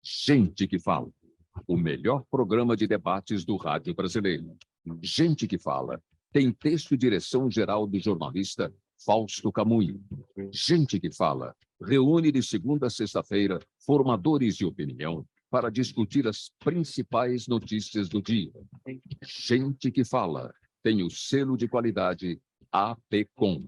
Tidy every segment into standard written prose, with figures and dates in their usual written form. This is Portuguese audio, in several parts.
Gente que Fala, o melhor programa de debates do rádio brasileiro. Gente que Fala tem texto e direção geral do jornalista Fausto Camunho. Gente que Fala reúne de segunda a sexta-feira formadores de opinião para discutir as principais notícias do dia. Gente que Fala tem o selo de qualidade APCOM.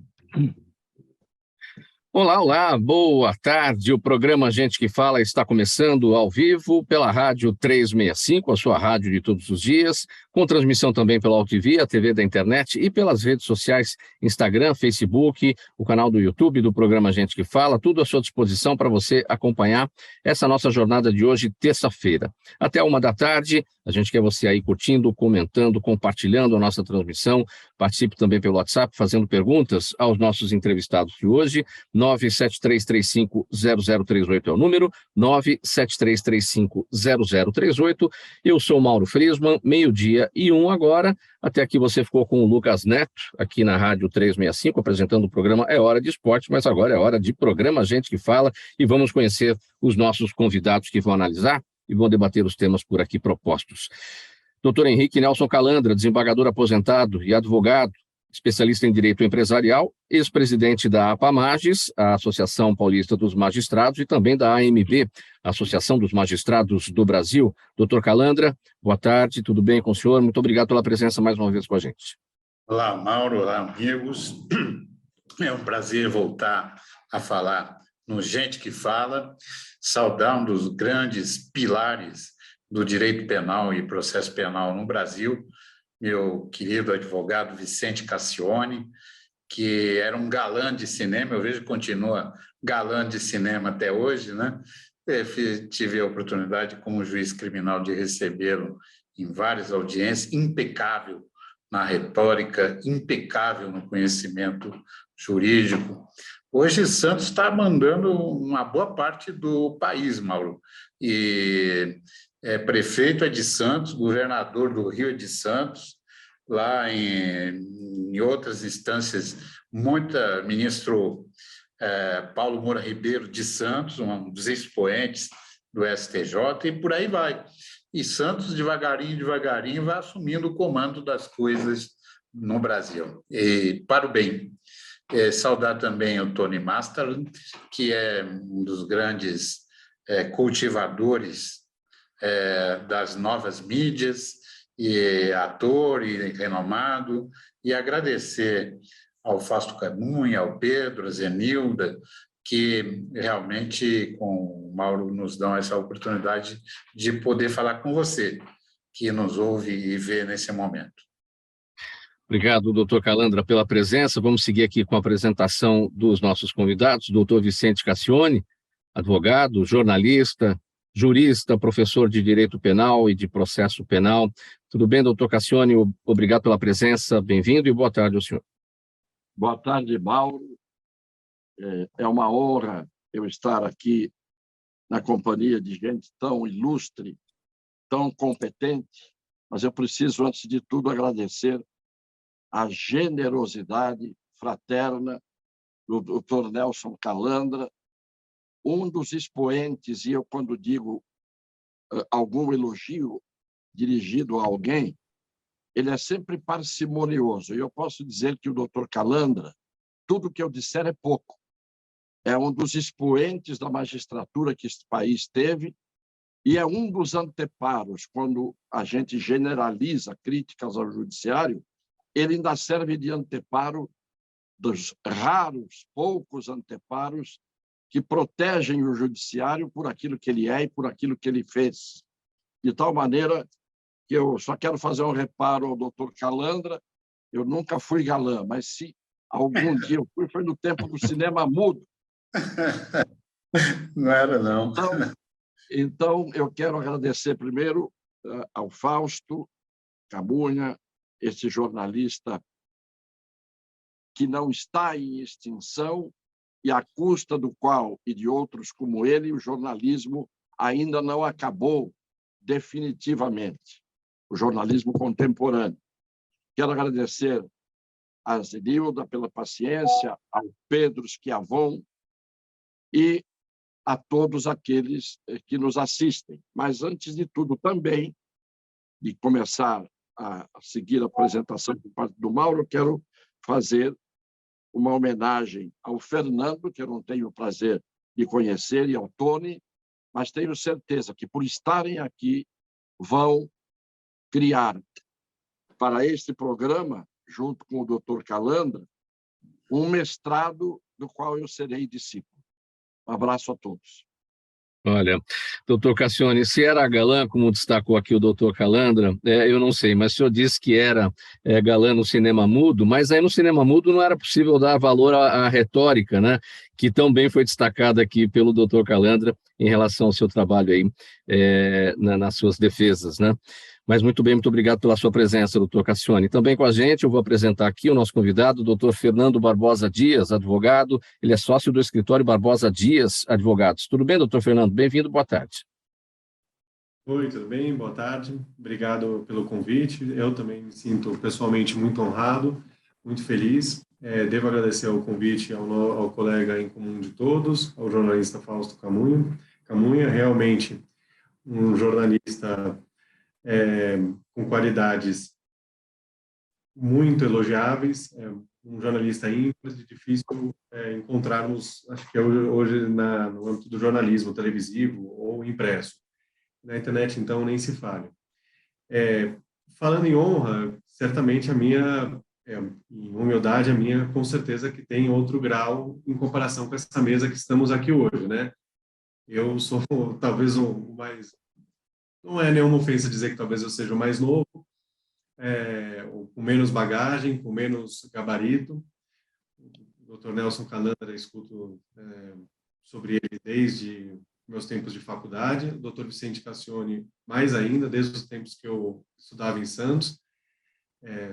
Olá, olá, boa tarde. O programa Gente que Fala está começando ao vivo pela Rádio 365, a sua rádio de todos os dias, com transmissão também pela AltV, a TV da internet e pelas redes sociais, Instagram, Facebook, o canal do YouTube do programa Gente que Fala, tudo à sua disposição para você acompanhar essa nossa jornada de hoje, terça-feira. Até 13h, a gente quer você aí curtindo, comentando, compartilhando a nossa transmissão. Participe também pelo WhatsApp, fazendo perguntas aos nossos entrevistados de hoje. 973350038 é o número, 973350038. Eu sou Mauro Friesman, 12:01 agora. Até aqui você ficou com o Lucas Neto, aqui na Rádio 365, apresentando o programa É Hora de Esporte, mas agora é hora de programa Gente que Fala, e vamos conhecer os nossos convidados que vão analisar e vão debater os temas por aqui propostos. Dr. Henrique Nelson Calandra, desembargador aposentado e advogado, especialista em direito empresarial, ex-presidente da APAMages, a Associação Paulista dos Magistrados, e também da AMB, a Associação dos Magistrados do Brasil. Doutor Calandra, boa tarde, tudo bem com o senhor? Muito obrigado pela presença mais uma vez com a gente. Olá, Mauro, olá, amigos. É um prazer voltar a falar no Gente que Fala, saudar um dos grandes pilares do direito penal e processo penal no Brasil, meu querido advogado Vicente Cassione, que era um galã de cinema, eu vejo que continua galã de cinema até hoje, né? Tive a oportunidade, como juiz criminal, de recebê-lo em várias audiências, impecável na retórica, impecável no conhecimento jurídico. Hoje, Santos está mandando uma boa parte do país, Mauro, e prefeito é de Santos, governador do Rio é de Santos, lá em outras instâncias, ministro Paulo Moura Ribeiro de Santos, um dos expoentes do STJ, e por aí vai. E Santos, devagarinho, devagarinho, vai assumindo o comando das coisas no Brasil. E para o bem. Saudar também o Tony Masterland, que é um dos grandes cultivadores das novas mídias, e ator e renomado, e agradecer ao Fausto Camunho, ao Pedro, a Zenilda, que realmente, com o Mauro, nos dão essa oportunidade de poder falar com você, que nos ouve e vê nesse momento. Obrigado, doutor Calandra, pela presença. Vamos seguir aqui com a apresentação dos nossos convidados. Doutor Vicente Cassione, advogado, jornalista, jurista, professor de Direito Penal e de Processo Penal. Tudo bem, doutor Cassione? Obrigado pela presença, bem-vindo e boa tarde ao senhor. Boa tarde, Mauro. É uma honra eu estar aqui na companhia de gente tão ilustre, tão competente, mas eu preciso, antes de tudo, agradecer a generosidade fraterna do doutor Nelson Calandra, um dos expoentes, e eu, quando digo algum elogio dirigido a alguém, ele é sempre parcimonioso. E eu posso dizer que o doutor Calandra, tudo que eu disser é pouco. É um dos expoentes da magistratura que este país teve e é um dos anteparos, quando a gente generaliza críticas ao judiciário, ele ainda serve de anteparo dos raros, poucos anteparos que protegem o judiciário por aquilo que ele é e por aquilo que ele fez. De tal maneira que eu só quero fazer um reparo ao doutor Calandra, eu nunca fui galã, mas se algum dia eu fui, foi no tempo do cinema mudo. Não era, não. Então eu quero agradecer primeiro ao Fausto Camunho, esse jornalista que não está em extinção e à custa do qual, e de outros como ele, o jornalismo ainda não acabou definitivamente, o jornalismo contemporâneo. Quero agradecer a Zenilda pela paciência, ao Pedro Schiavon e a todos aqueles que nos assistem. Mas, antes de tudo, também, de começar a seguir a apresentação por parte do Mauro, eu quero fazer uma homenagem ao Fernando, que eu não tenho o prazer de conhecer, e ao Tony, mas tenho certeza que, por estarem aqui, vão criar para este programa, junto com o Dr. Calandra, um mestrado do qual eu serei discípulo. Um abraço a todos. Olha, doutor Cassione, se era galã, como destacou aqui o doutor Calandra, eu não sei, mas o senhor disse que era galã no cinema mudo, mas aí no cinema mudo não era possível dar valor à retórica, né? Que tão bem foi destacada aqui pelo doutor Calandra em relação ao seu trabalho aí nas suas defesas, né? Mas muito bem, muito obrigado pela sua presença, doutor Cassione. Também com a gente, eu vou apresentar aqui o nosso convidado, o doutor Fernando Barbosa Dias, advogado. Ele é sócio do escritório Barbosa Dias Advogados. Tudo bem, doutor Fernando? Bem-vindo, boa tarde. Oi, tudo bem? Boa tarde. Obrigado pelo convite. Eu também me sinto pessoalmente muito honrado, muito feliz. Devo agradecer o convite ao colega em comum de todos, ao jornalista Fausto Camunha. Camunha, realmente um jornalista com qualidades muito elogiáveis, um jornalista ímpar, difícil encontrarmos, acho que é hoje no âmbito do jornalismo televisivo ou impresso. Na internet, então, nem se fale. Falando em honra, certamente a minha, em humildade, a minha, com certeza que tem outro grau em comparação com essa mesa que estamos aqui hoje, né? Eu sou talvez o mais... Não é nenhuma ofensa dizer que talvez eu seja o mais novo, com menos bagagem, com menos gabarito. O Dr. Nelson Calandra, escuto sobre ele desde meus tempos de faculdade. O Dr. Vicente Cassione, mais ainda, desde os tempos que eu estudava em Santos.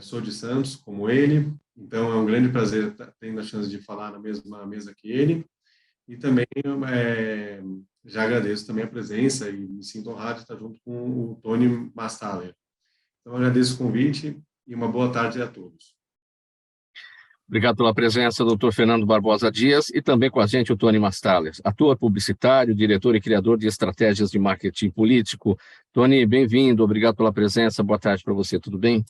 Sou de Santos, como ele. Então, é um grande prazer tendo a chance de falar na mesma mesa que ele. E também já agradeço também a presença e me sinto honrado de estar junto com o Tony Mastaler. Então, agradeço o convite e uma boa tarde a todos. Obrigado pela presença, doutor Fernando Barbosa Dias, e também com a gente o Tony Mastaler, ator publicitário, diretor e criador de estratégias de marketing político. Tony, bem-vindo, obrigado pela presença, boa tarde para você, tudo bem?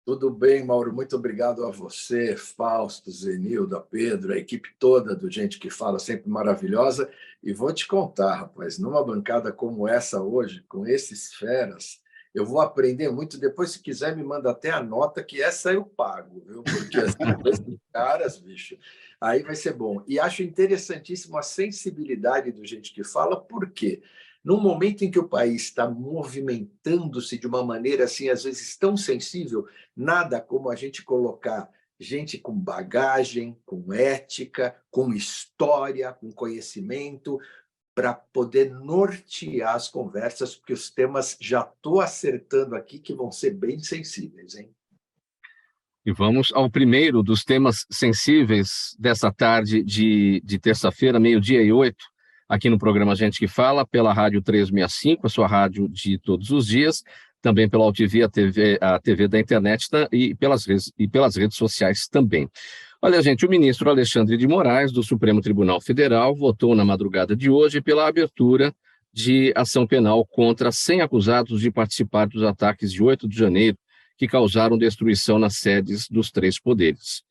Tudo bem, Mauro, muito obrigado a você, Fausto, Zenilda, Pedro, a equipe toda do Gente que Fala, sempre maravilhosa. E vou te contar, rapaz, numa bancada como essa hoje, com esses feras, eu vou aprender muito. Depois, se quiser, me manda até a nota, que essa eu pago, viu? Porque as caras, bicho, aí vai ser bom. E acho interessantíssimo a sensibilidade do Gente que Fala, por quê? Num momento em que o país está movimentando-se de uma maneira assim, às vezes tão sensível, nada como a gente colocar gente com bagagem, com ética, com história, com conhecimento, para poder nortear as conversas, porque os temas já estou acertando aqui que vão ser bem sensíveis, hein? E vamos ao primeiro dos temas sensíveis dessa tarde de terça-feira, 12:08, aqui no programa Gente que Fala, pela Rádio 365, a sua rádio de todos os dias, também pela UTV, a TV da internet e pelas redes sociais também. Olha, gente, o ministro Alexandre de Moraes, do Supremo Tribunal Federal, votou na madrugada de hoje pela abertura de ação penal contra 100 acusados de participar dos ataques de 8 de janeiro, que causaram destruição nas sedes dos 3 poderes.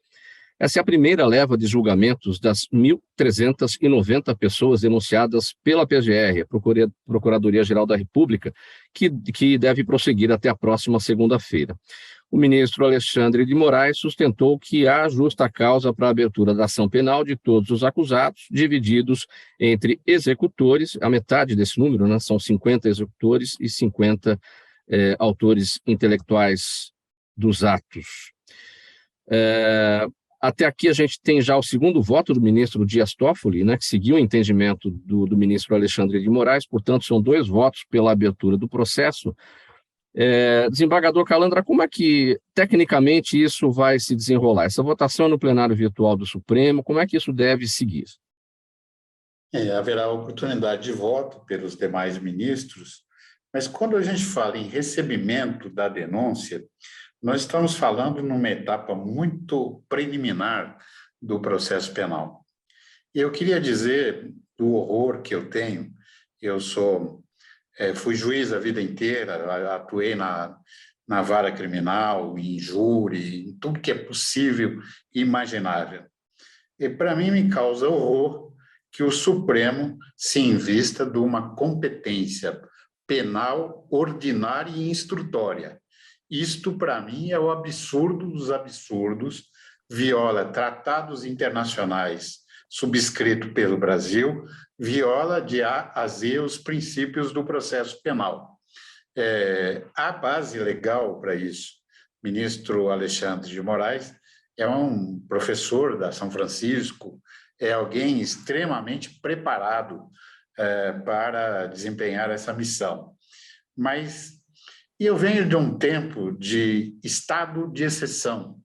Essa é a primeira leva de julgamentos das 1.390 pessoas denunciadas pela PGR, a Procuradoria-Geral da República, que deve prosseguir até a próxima segunda-feira. O ministro Alexandre de Moraes sustentou que há justa causa para a abertura da ação penal de todos os acusados, divididos entre executores, a metade desse número, né, são 50 executores e 50 autores intelectuais dos atos. Até aqui a gente tem já o segundo voto do ministro Dias Toffoli, né, que seguiu o entendimento do ministro Alexandre de Moraes, portanto são 2 votos pela abertura do processo. Desembargador Calandra, como é que tecnicamente isso vai se desenrolar? Essa votação no plenário virtual do Supremo, como é que isso deve seguir? Haverá oportunidade de voto pelos demais ministros, mas quando a gente fala em recebimento da denúncia, nós estamos falando numa etapa muito preliminar do processo penal. E eu queria dizer, do horror que eu tenho. Eu fui juiz a vida inteira, atuei na vara criminal, em júri, em tudo que é possível e imaginável. E, para mim, me causa horror que o Supremo se invista de uma competência penal ordinária e instrutória. Isto, para mim, é o absurdo dos absurdos, viola tratados internacionais subscritos pelo Brasil, viola de A a Z os princípios do processo penal. Há base legal para isso. O ministro Alexandre de Moraes é um professor da São Francisco, é alguém extremamente preparado para desempenhar essa missão. Mas eu venho de um tempo de estado de exceção,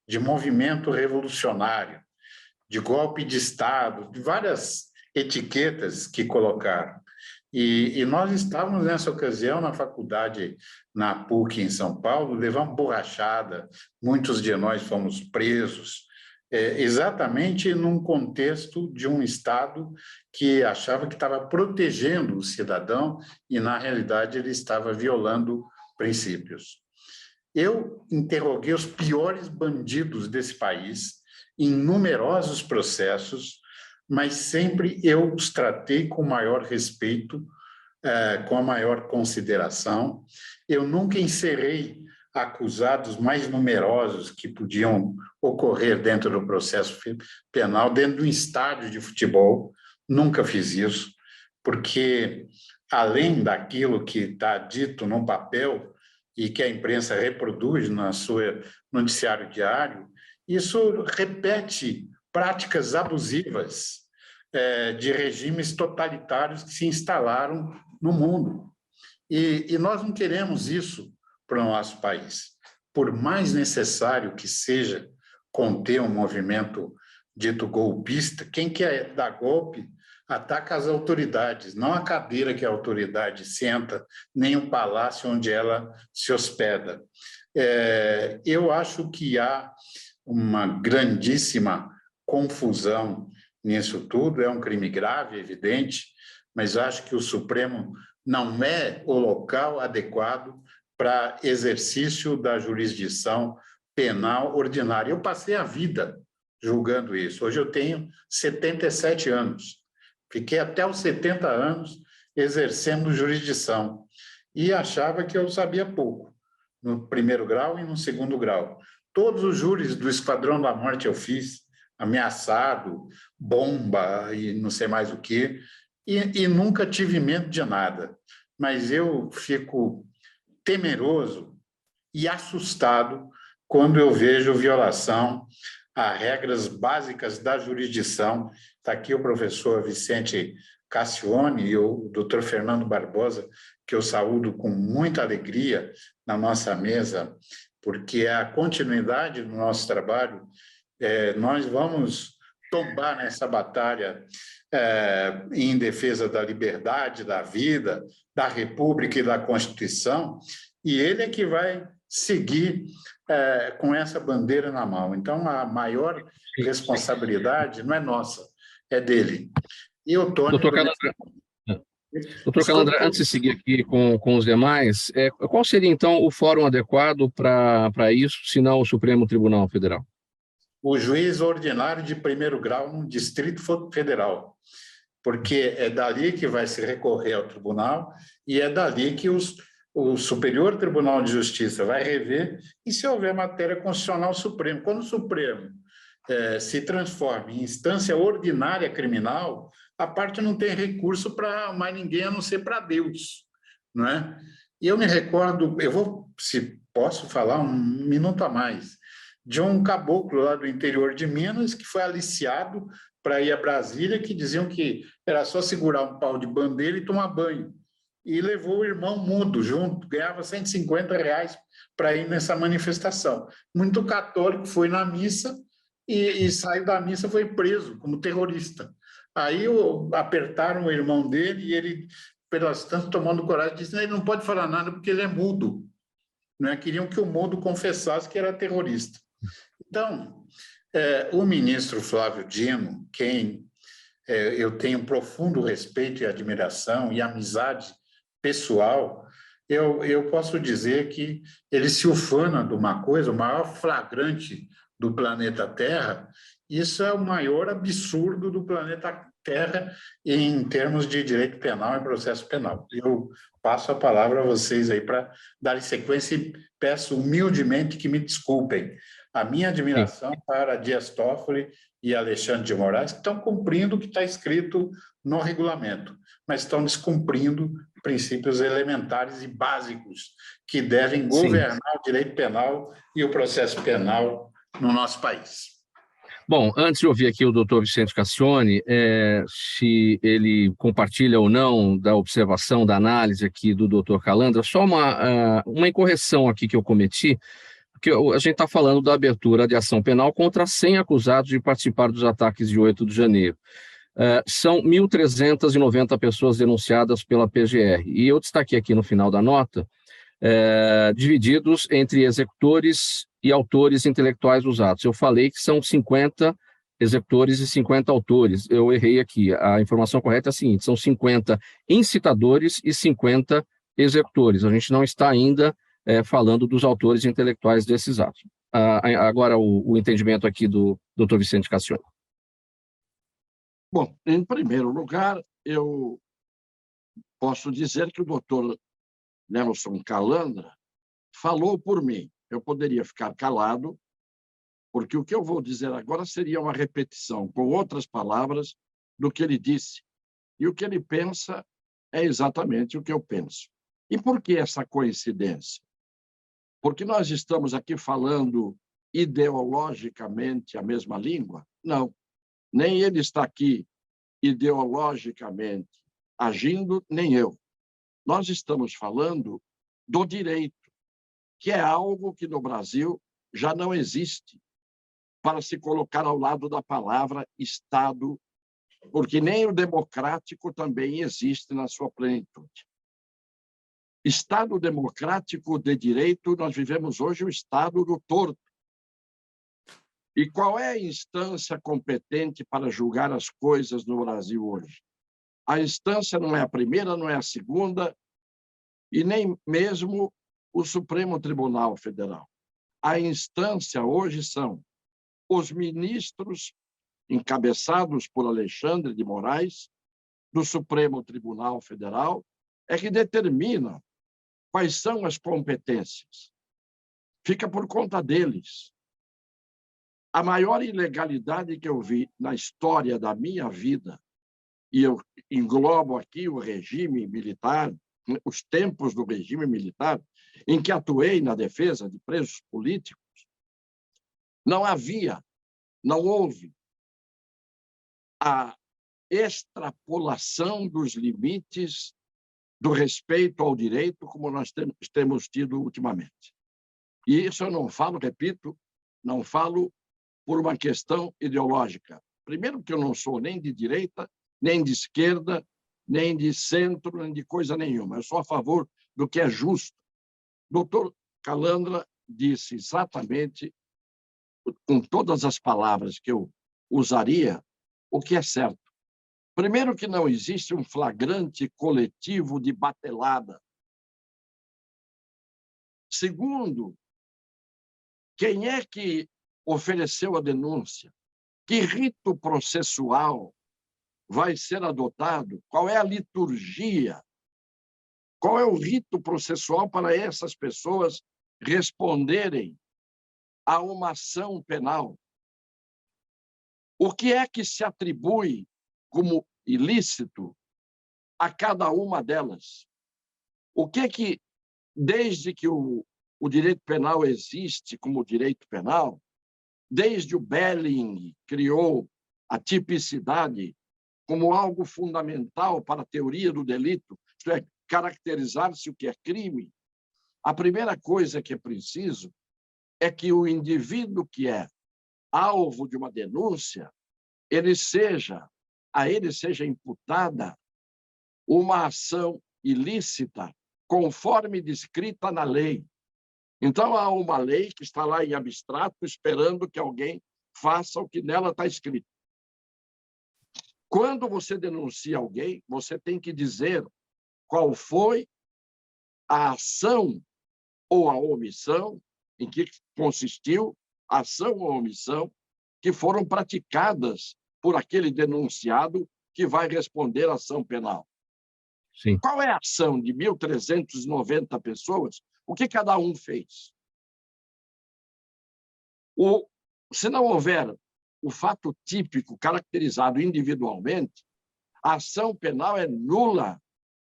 de movimento revolucionário, de golpe de Estado, de várias etiquetas que colocaram. E nós estávamos, nessa ocasião, na faculdade, na PUC, em São Paulo, levamos borrachada, muitos de nós fomos presos, exatamente num contexto de um Estado que achava que estava protegendo o cidadão e, na realidade, ele estava violando princípios. Eu interroguei os piores bandidos desse país em numerosos processos, mas sempre eu os tratei com maior respeito, com a maior consideração. Eu nunca encerrei acusados mais numerosos que podiam ocorrer dentro do processo penal, dentro de um estádio de futebol. Nunca fiz isso, porque, além daquilo que está dito no papel e que a imprensa reproduz no noticiário diário, isso repete práticas abusivas de regimes totalitários que se instalaram no mundo. E nós não queremos isso para o nosso país. Por mais necessário que seja conter um movimento dito golpista, quem quer dar golpe ataca as autoridades, não a cadeira que a autoridade senta, nem o palácio onde ela se hospeda. Eu acho que há uma grandíssima confusão nisso tudo, é um crime grave, evidente, mas acho que o Supremo não é o local adequado para exercício da jurisdição penal ordinária. Eu passei a vida julgando isso. Hoje eu tenho 77 anos. Fiquei até os 70 anos exercendo jurisdição e achava que eu sabia pouco, no primeiro grau e no segundo grau. Todos os júris do Esquadrão da Morte eu fiz, ameaçado, bomba e não sei mais o quê, e nunca tive medo de nada. Mas eu fico temeroso e assustado quando eu vejo violação a regras básicas da jurisdição. Está aqui o professor Vicente Cassione e o doutor Fernando Barbosa, que eu saúdo com muita alegria na nossa mesa, porque é a continuidade do nosso trabalho. Nós vamos tombar nessa batalha em defesa da liberdade, da vida, da República e da Constituição, e ele é que vai seguir com essa bandeira na mão. Então, a maior responsabilidade não é nossa, é dele. E o Tony... Doutor Calandra, antes de seguir aqui com os demais, qual seria, então, o fórum adequado para isso, se não o Supremo Tribunal Federal? O juiz ordinário de primeiro grau no Distrito Federal, porque é dali que vai se recorrer ao tribunal e é dali que o Superior Tribunal de Justiça vai rever e, se houver matéria constitucional, o Supremo. Quando o Supremo se transforma em instância ordinária criminal, a parte não tem recurso para mais ninguém, a não ser para Deus, não é? E eu me recordo, se posso falar um minuto a mais, de um caboclo lá do interior de Minas que foi aliciado para ir a Brasília, que diziam que era só segurar um pau de bandeira e tomar banho. E levou o irmão mudo junto, ganhava R$150 para ir nessa manifestação. Muito católico, foi na missa e saiu da missa, foi preso como terrorista. Aí apertaram o irmão dele e ele, pelas tantas, tomando coragem, disse que ele não pode falar nada porque ele é mudo. Não é? Queriam que o mudo confessasse que era terrorista. Então, o ministro Flávio Dino, quem eu tenho profundo respeito e admiração e amizade pessoal, eu posso dizer que ele se ufana de uma coisa, o maior flagrante do planeta Terra. Isso é o maior absurdo do planeta Terra em termos de direito penal e processo penal. Eu passo a palavra a vocês aí para darem sequência e peço humildemente que me desculpem. A minha admiração para Dias Toffoli e Alexandre de Moraes, que estão cumprindo o que está escrito no regulamento, mas estão descumprindo princípios elementares e básicos que devem governar o direito penal e o processo penal no nosso país. Bom, antes de ouvir aqui o doutor Vicente Cassione, se ele compartilha ou não da observação, da análise aqui do doutor Calandra, só uma incorreção aqui que eu cometi, porque a gente está falando da abertura de ação penal contra 100 acusados de participar dos ataques de 8 de janeiro. São 1.390 pessoas denunciadas pela PGR, e eu destaquei aqui no final da nota, divididos entre executores e autores intelectuais dos atos. Eu falei que são 50 executores e 50 autores. Eu errei aqui. A informação correta é a seguinte: são 50 incitadores e 50 executores. A gente não está ainda falando dos autores intelectuais desses atos. Agora, o entendimento aqui do Dr. Vicente Cassione. Bom, em primeiro lugar, eu posso dizer que o doutor Nelson Calandra falou por mim. Eu poderia ficar calado, porque o que eu vou dizer agora seria uma repetição, com outras palavras, do que ele disse. E o que ele pensa é exatamente o que eu penso. E por que essa coincidência? Porque nós estamos aqui falando ideologicamente a mesma língua? Não. Nem ele está aqui ideologicamente agindo, nem eu. Nós estamos falando do direito, que é algo que no Brasil já não existe, para se colocar ao lado da palavra Estado, porque nem o democrático também existe na sua plenitude. Estado democrático de direito, nós vivemos hoje o Estado do torto. E qual é a instância competente para julgar as coisas no Brasil hoje? A instância não é a primeira, não é a segunda, e nem mesmo o Supremo Tribunal Federal. A instância hoje são os ministros encabeçados por Alexandre de Moraes, do Supremo Tribunal Federal, que determinam quais são as competências. Fica por conta deles. A maior ilegalidade que eu vi na história da minha vida, e eu englobo aqui o regime militar, os tempos do regime militar, em que atuei na defesa de presos políticos, não houve a extrapolação dos limites do respeito ao direito como nós temos tido ultimamente. E isso eu não falo, repito, não falo por uma questão ideológica. Primeiro que eu não sou nem de direita, nem de esquerda, nem de centro, nem de coisa nenhuma. Eu sou a favor do que é justo. Doutor Calandra disse exatamente, com todas as palavras que eu usaria, o que é certo. Primeiro que não existe um flagrante coletivo de batelada. Segundo, quem é que ofereceu a denúncia? Que rito processual vai ser adotado? Qual é a liturgia? Qual é o rito processual para essas pessoas responderem a uma ação penal? O que é que se atribui como ilícito a cada uma delas? O que é que, desde que o direito penal existe como direito penal, desde o Belling criou a tipicidade como algo fundamental para a teoria do delito, isto é, caracterizar-se o que é crime, a primeira coisa que é preciso é que o indivíduo que é alvo de uma denúncia, a ele seja imputada uma ação ilícita conforme descrita na lei. Então, há uma lei que está lá em abstrato esperando que alguém faça o que nela está escrito. quando você denuncia alguém, você tem que dizer qual foi a ação ou a omissão, em que consistiu a ação ou a omissão que foram praticadas por aquele denunciado que vai responder à ação penal. Sim. Qual é a ação de 1.390 pessoas? O que cada um fez? Se não houver o fato típico caracterizado individualmente, a ação penal é nula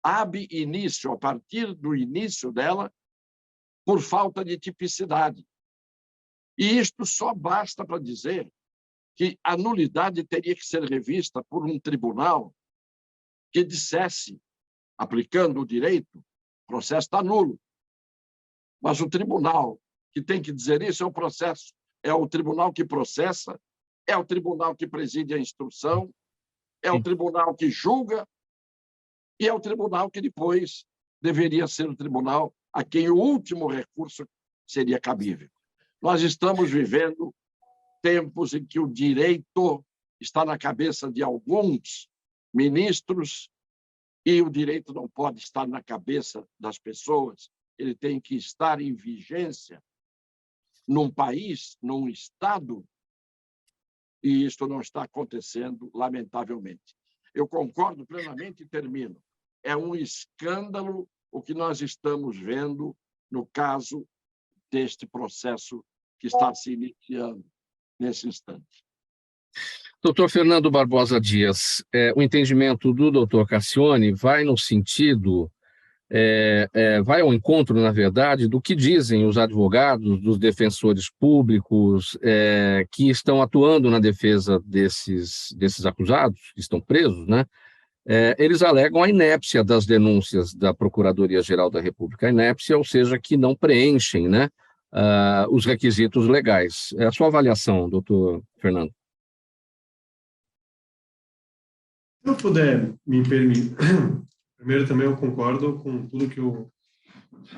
ab início, a partir do início dela, por falta de tipicidade. E isto só basta para dizer que a nulidade teria que ser revista por um tribunal que dissesse, aplicando o direito, o processo está nulo. Mas o tribunal que tem que dizer isso é o processo, é o tribunal que processa, é o tribunal que preside a instrução, é o tribunal que julga e é o tribunal que depois deveria ser o tribunal a quem o último recurso seria cabível. Nós estamos vivendo tempos em que o direito está na cabeça de alguns ministros e o direito não pode estar na cabeça das pessoas. Ele tem que estar em vigência num país, num Estado, e isto não está acontecendo, lamentavelmente. Eu concordo plenamente e termino. É um escândalo o que nós estamos vendo no caso deste processo que está se iniciando nesse instante. Doutor Fernando Barbosa Dias, o entendimento do doutor Cassione vai no sentido, vai ao encontro, na verdade, do que dizem os advogados, dos defensores públicos que estão atuando na defesa desses acusados, que estão presos, né? Eles alegam a inépcia das denúncias da Procuradoria-Geral da República, a inépcia, ou seja, que não preenchem, né, os requisitos legais. É a sua avaliação, doutor Fernando. Se eu puder me permitir, primeiro também eu concordo com tudo que o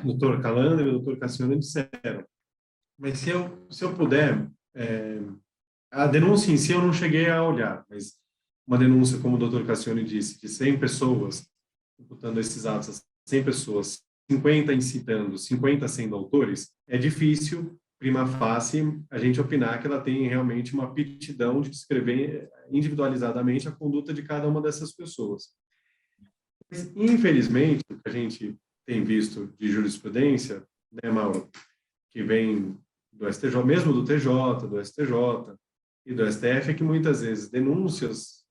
doutor Calandra e o doutor Cassione disseram, mas se eu puder, a denúncia em si eu não cheguei a olhar, mas uma denúncia, como o doutor Cassione disse, de 100 pessoas, imputando esses atos, 100 pessoas, 50 incitando, 50 sendo autores, é difícil, prima facie, a gente opinar que ela tem realmente uma aptidão de descrever individualizadamente a conduta de cada uma dessas pessoas. Mas, infelizmente, o que a gente tem visto de jurisprudência, né, Mauro, que vem do STJ, mesmo do TJ, do STJ e do STF, é que muitas vezes denúncias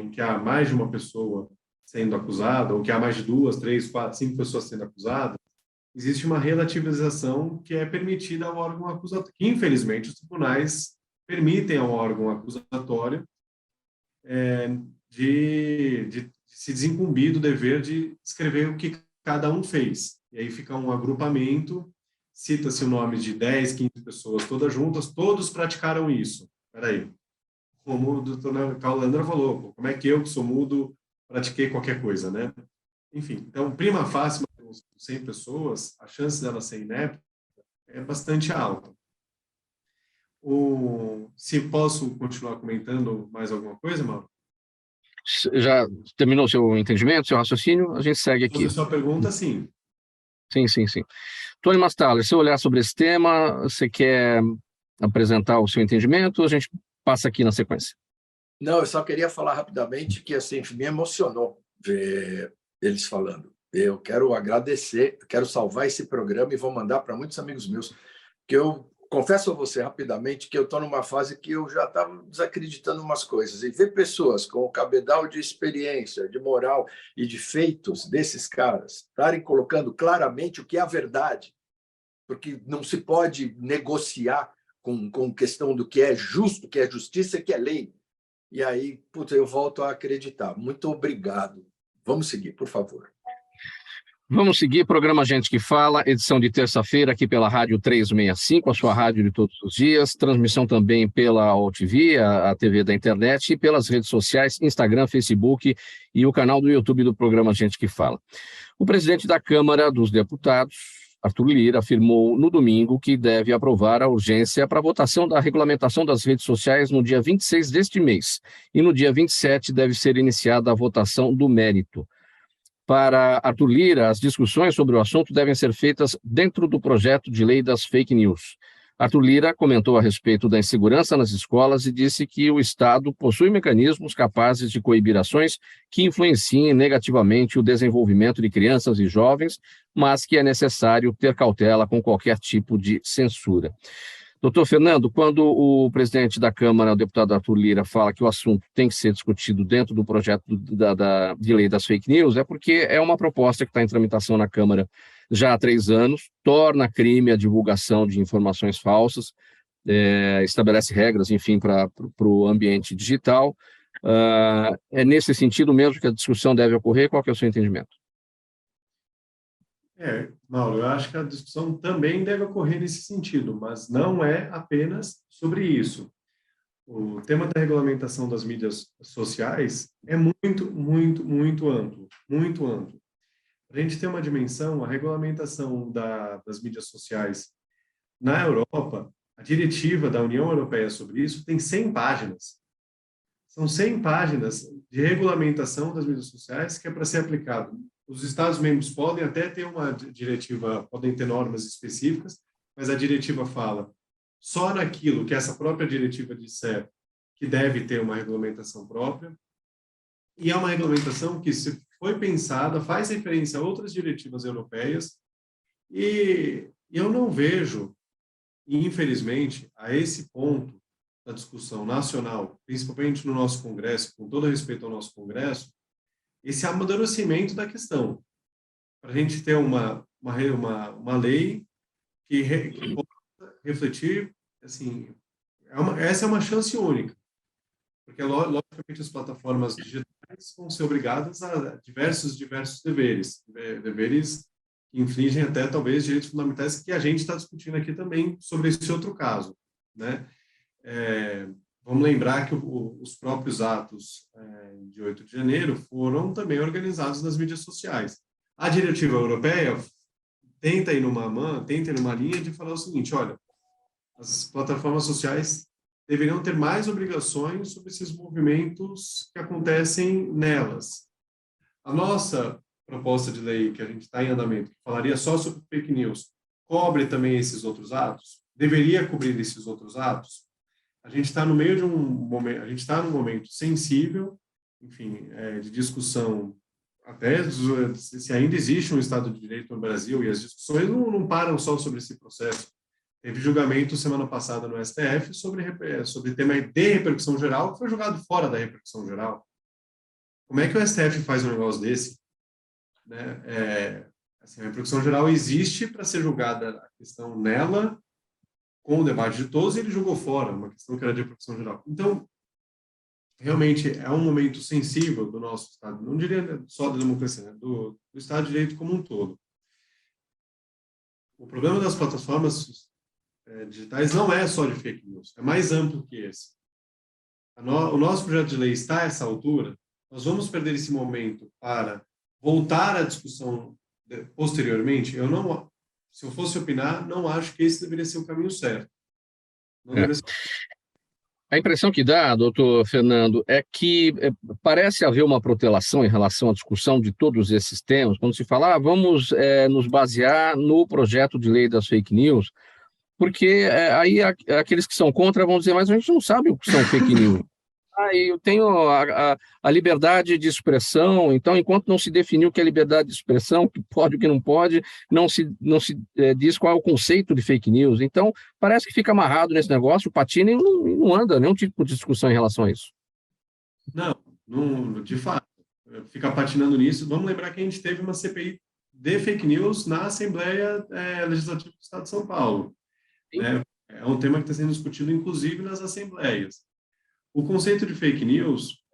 em que há mais de uma pessoa sendo acusada, ou que há mais de 2, 3, 4, 5 pessoas sendo acusadas, existe uma relativização que é permitida ao órgão acusatório, que infelizmente os tribunais permitem ao órgão acusatório de se desincumbir do dever de escrever o que cada um fez. E aí fica um agrupamento, cita-se o nome de 10, 15 pessoas todas juntas, todos praticaram isso. Espera aí. Como o doutor Calandra falou, como é que eu, que sou mudo, pratiquei qualquer coisa, né? Enfim, então, prima facie, 100 pessoas, a chance dela ser inepta é bastante alta. Se posso continuar comentando mais alguma coisa, Mauro? Já terminou seu entendimento, seu raciocínio? A gente segue aqui. Sobre a sua pergunta, sim. Sim. Tony Mastaller, se eu olhar sobre esse tema, você quer apresentar o seu entendimento ou a gente passa aqui na sequência? Não, eu só queria falar rapidamente que assim, me emocionou ver eles falando. Eu quero agradecer, quero salvar esse programa e vou mandar para muitos amigos meus, que eu confesso a você rapidamente que eu estou numa fase que eu já estava desacreditando umas coisas. E ver pessoas com o cabedal de experiência, de moral e de feitos desses caras estarem colocando claramente o que é a verdade, porque não se pode negociar com questão do que é justo, que é justiça e que é lei. E aí, eu volto a acreditar. Muito obrigado. Vamos seguir, por favor. Vamos seguir, programa Gente que Fala, edição de terça-feira aqui pela Rádio 365, a sua rádio de todos os dias, transmissão também pela AltV, a TV da internet, e pelas redes sociais, Instagram, Facebook e o canal do YouTube do programa Gente que Fala. O presidente da Câmara dos Deputados, Arthur Lira, afirmou no domingo que deve aprovar a urgência para a votação da regulamentação das redes sociais no dia 26 deste mês. E no dia 27 deve ser iniciada a votação do mérito. Para Arthur Lira, as discussões sobre o assunto devem ser feitas dentro do projeto de lei das fake news. Arthur Lira comentou a respeito da insegurança nas escolas e disse que o Estado possui mecanismos capazes de coibir ações que influenciem negativamente o desenvolvimento de crianças e jovens, mas que é necessário ter cautela com qualquer tipo de censura. Doutor Fernando, quando o presidente da Câmara, o deputado Arthur Lira, fala que o assunto tem que ser discutido dentro do projeto de lei das fake news, é porque é uma proposta que está em tramitação na Câmara já há 3 anos, torna crime a divulgação de informações falsas, estabelece regras, enfim, para o ambiente digital. É nesse sentido mesmo que a discussão deve ocorrer? Qual que é o seu entendimento? Mauro, eu acho que a discussão também deve ocorrer nesse sentido, mas não é apenas sobre isso. O tema da regulamentação das mídias sociais é muito, muito, muito amplo, muito amplo. Para a gente ter uma dimensão, a regulamentação das mídias sociais na Europa, a diretiva da União Europeia sobre isso tem 100 páginas. São 100 páginas de regulamentação das mídias sociais que é para ser aplicado. Os Estados-membros podem até ter uma diretiva, podem ter normas específicas, mas a diretiva fala só naquilo que essa própria diretiva disser que deve ter uma regulamentação própria. E é uma regulamentação que, se foi pensada, faz referência a outras diretivas europeias, e eu não vejo, infelizmente, a esse ponto da discussão nacional, principalmente no nosso Congresso, com todo respeito ao nosso Congresso, esse amadurecimento da questão, para a gente ter uma lei que possa refletir, assim, essa é uma chance única, porque, logicamente, as plataformas digitais vão ser obrigadas a diversos deveres que infringem até, talvez, direitos fundamentais, que a gente está discutindo aqui também sobre esse outro caso, né? Vamos lembrar que os próprios atos de 8 de janeiro foram também organizados nas mídias sociais. A diretiva europeia tenta ir numa linha de falar o seguinte: olha, as plataformas sociais deveriam ter mais obrigações sobre esses movimentos que acontecem nelas. A nossa proposta de lei, que a gente está em andamento, que falaria só sobre fake news, cobre também esses outros atos? Deveria cobrir esses outros atos? A gente está no meio de um momento, a gente está num momento sensível, enfim, de discussão, até se ainda existe um Estado de Direito no Brasil, e as discussões não param só sobre esse processo. Teve julgamento semana passada no STF sobre tema de repercussão geral, que foi julgado fora da repercussão geral. Como é que o STF faz um negócio desse? Né? Assim, a repercussão geral existe para ser julgada a questão nela, com o debate de todos, e ele jogou fora uma questão que era de repercussão geral. Então, realmente, é um momento sensível do nosso Estado, não diria só da democracia, né? do Estado de Direito como um todo. O problema das plataformas digitais não é só de fake news, é mais amplo que esse. O nosso projeto de lei está a essa altura, nós vamos perder esse momento para voltar à discussão posteriormente. Se eu fosse opinar, não acho que esse deveria ser o caminho certo. A impressão que dá, doutor Fernando, é que parece haver uma protelação em relação à discussão de todos esses temas, quando se fala, vamos nos basear no projeto de lei das fake news, porque aí aqueles que são contra vão dizer, mas a gente não sabe o que são fake news. Eu tenho a liberdade de expressão, então, enquanto não se definiu o que é liberdade de expressão, o que pode e o que não pode, não se diz qual é o conceito de fake news. Então, parece que fica amarrado nesse negócio, patina e não anda nenhum tipo de discussão em relação a isso. Não, de fato, fica patinando nisso. Vamos lembrar que a gente teve uma CPI de fake news na Assembleia Legislativa do Estado de São Paulo. Né? É um tema que está sendo discutido, inclusive, nas assembleias. O conceito de fake news,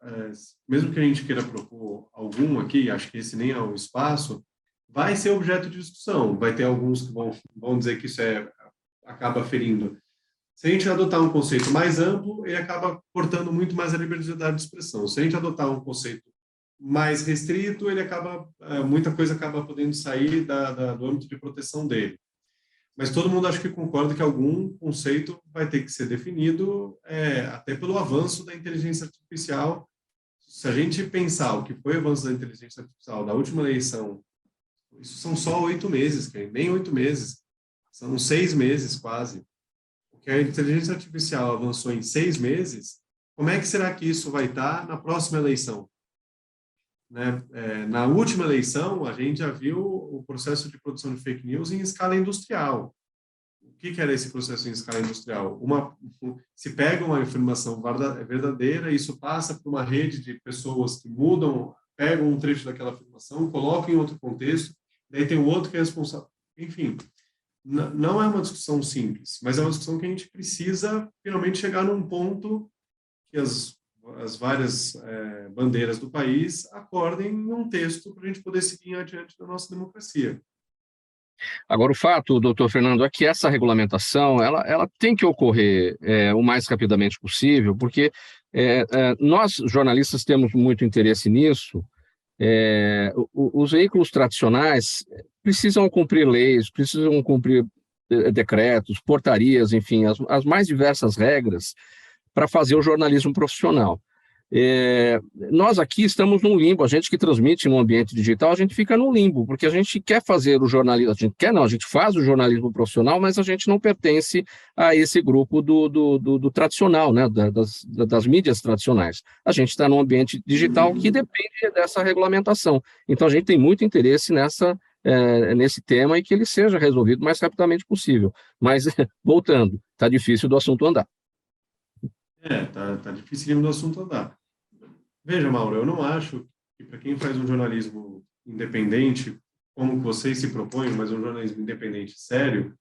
mesmo que a gente queira propor algum aqui, acho que esse nem é o espaço, vai ser objeto de discussão. Vai ter alguns que vão dizer que isso acaba ferindo. Se a gente adotar um conceito mais amplo, ele acaba cortando muito mais a liberdade de expressão. Se a gente adotar um conceito mais restrito, ele acaba, muita coisa acaba podendo sair do âmbito de proteção dele. Mas todo mundo acho que concorda que algum conceito vai ter que ser definido, até pelo avanço da inteligência artificial. Se a gente pensar o que foi o avanço da inteligência artificial da última eleição, isso são só 8 meses, nem 8 meses, são 6 meses quase. O que a inteligência artificial avançou em 6 meses, como é que será que isso vai estar na próxima eleição? Né? Na última eleição, a gente já viu o processo de produção de fake news em escala industrial. O que era esse processo em escala industrial? Se pega uma informação verdadeira, isso passa por uma rede de pessoas que mudam, pegam um trecho daquela informação, colocam em outro contexto, daí tem o outro que é responsável. Enfim, não é uma discussão simples, mas é uma discussão que a gente precisa finalmente chegar num ponto que as várias bandeiras do país acordem em um texto para a gente poder seguir adiante da nossa democracia. Agora, o fato, doutor Fernando, é que essa regulamentação ela tem que ocorrer o mais rapidamente possível, porque nós, jornalistas, temos muito interesse nisso. Os veículos tradicionais precisam cumprir leis, precisam cumprir decretos, portarias, enfim, as mais diversas regras para fazer o jornalismo profissional. Nós aqui estamos num limbo, a gente que transmite no ambiente digital, a gente fica no limbo, porque a gente quer fazer o jornalismo, a gente faz o jornalismo profissional, mas a gente não pertence a esse grupo do tradicional, né, das mídias tradicionais. A gente está num ambiente digital que depende dessa regulamentação. Então a gente tem muito interesse nesse tema e que ele seja resolvido o mais rapidamente possível. Mas, voltando, está difícil do assunto andar. Tá difícil do assunto andar. Veja, Mauro, eu não acho que para quem faz um jornalismo independente, como vocês se propõem, mas um jornalismo independente sério,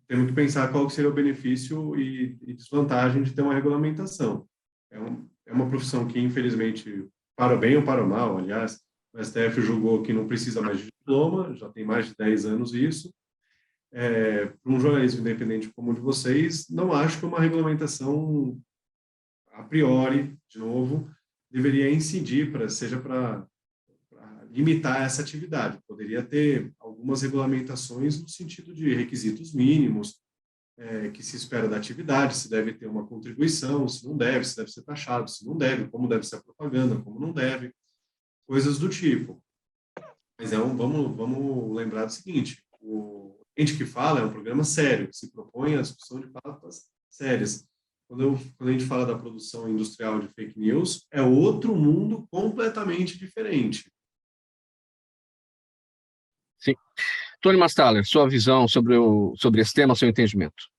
temos que pensar qual que seria o benefício e desvantagem de ter uma regulamentação. É uma profissão que, infelizmente, para o bem ou para o mal, aliás, o STF julgou que não precisa mais de diploma, já tem mais de 10 anos isso. Para um jornalismo independente como o de vocês, não acho que uma regulamentação a priori, de novo, deveria incidir para limitar essa atividade. Poderia ter algumas regulamentações no sentido de requisitos mínimos que se espera da atividade, se deve ter uma contribuição, se deve ser taxado, se não deve, como deve ser a propaganda, como não deve, coisas do tipo. Mas vamos lembrar do seguinte, o Gente que Fala é um programa sério, que se propõe a discussão de pautas sérias. Quando a gente fala da produção industrial de fake news, é outro mundo completamente diferente. Sim. Tony Mastaller, sua visão sobre esse tema, seu entendimento.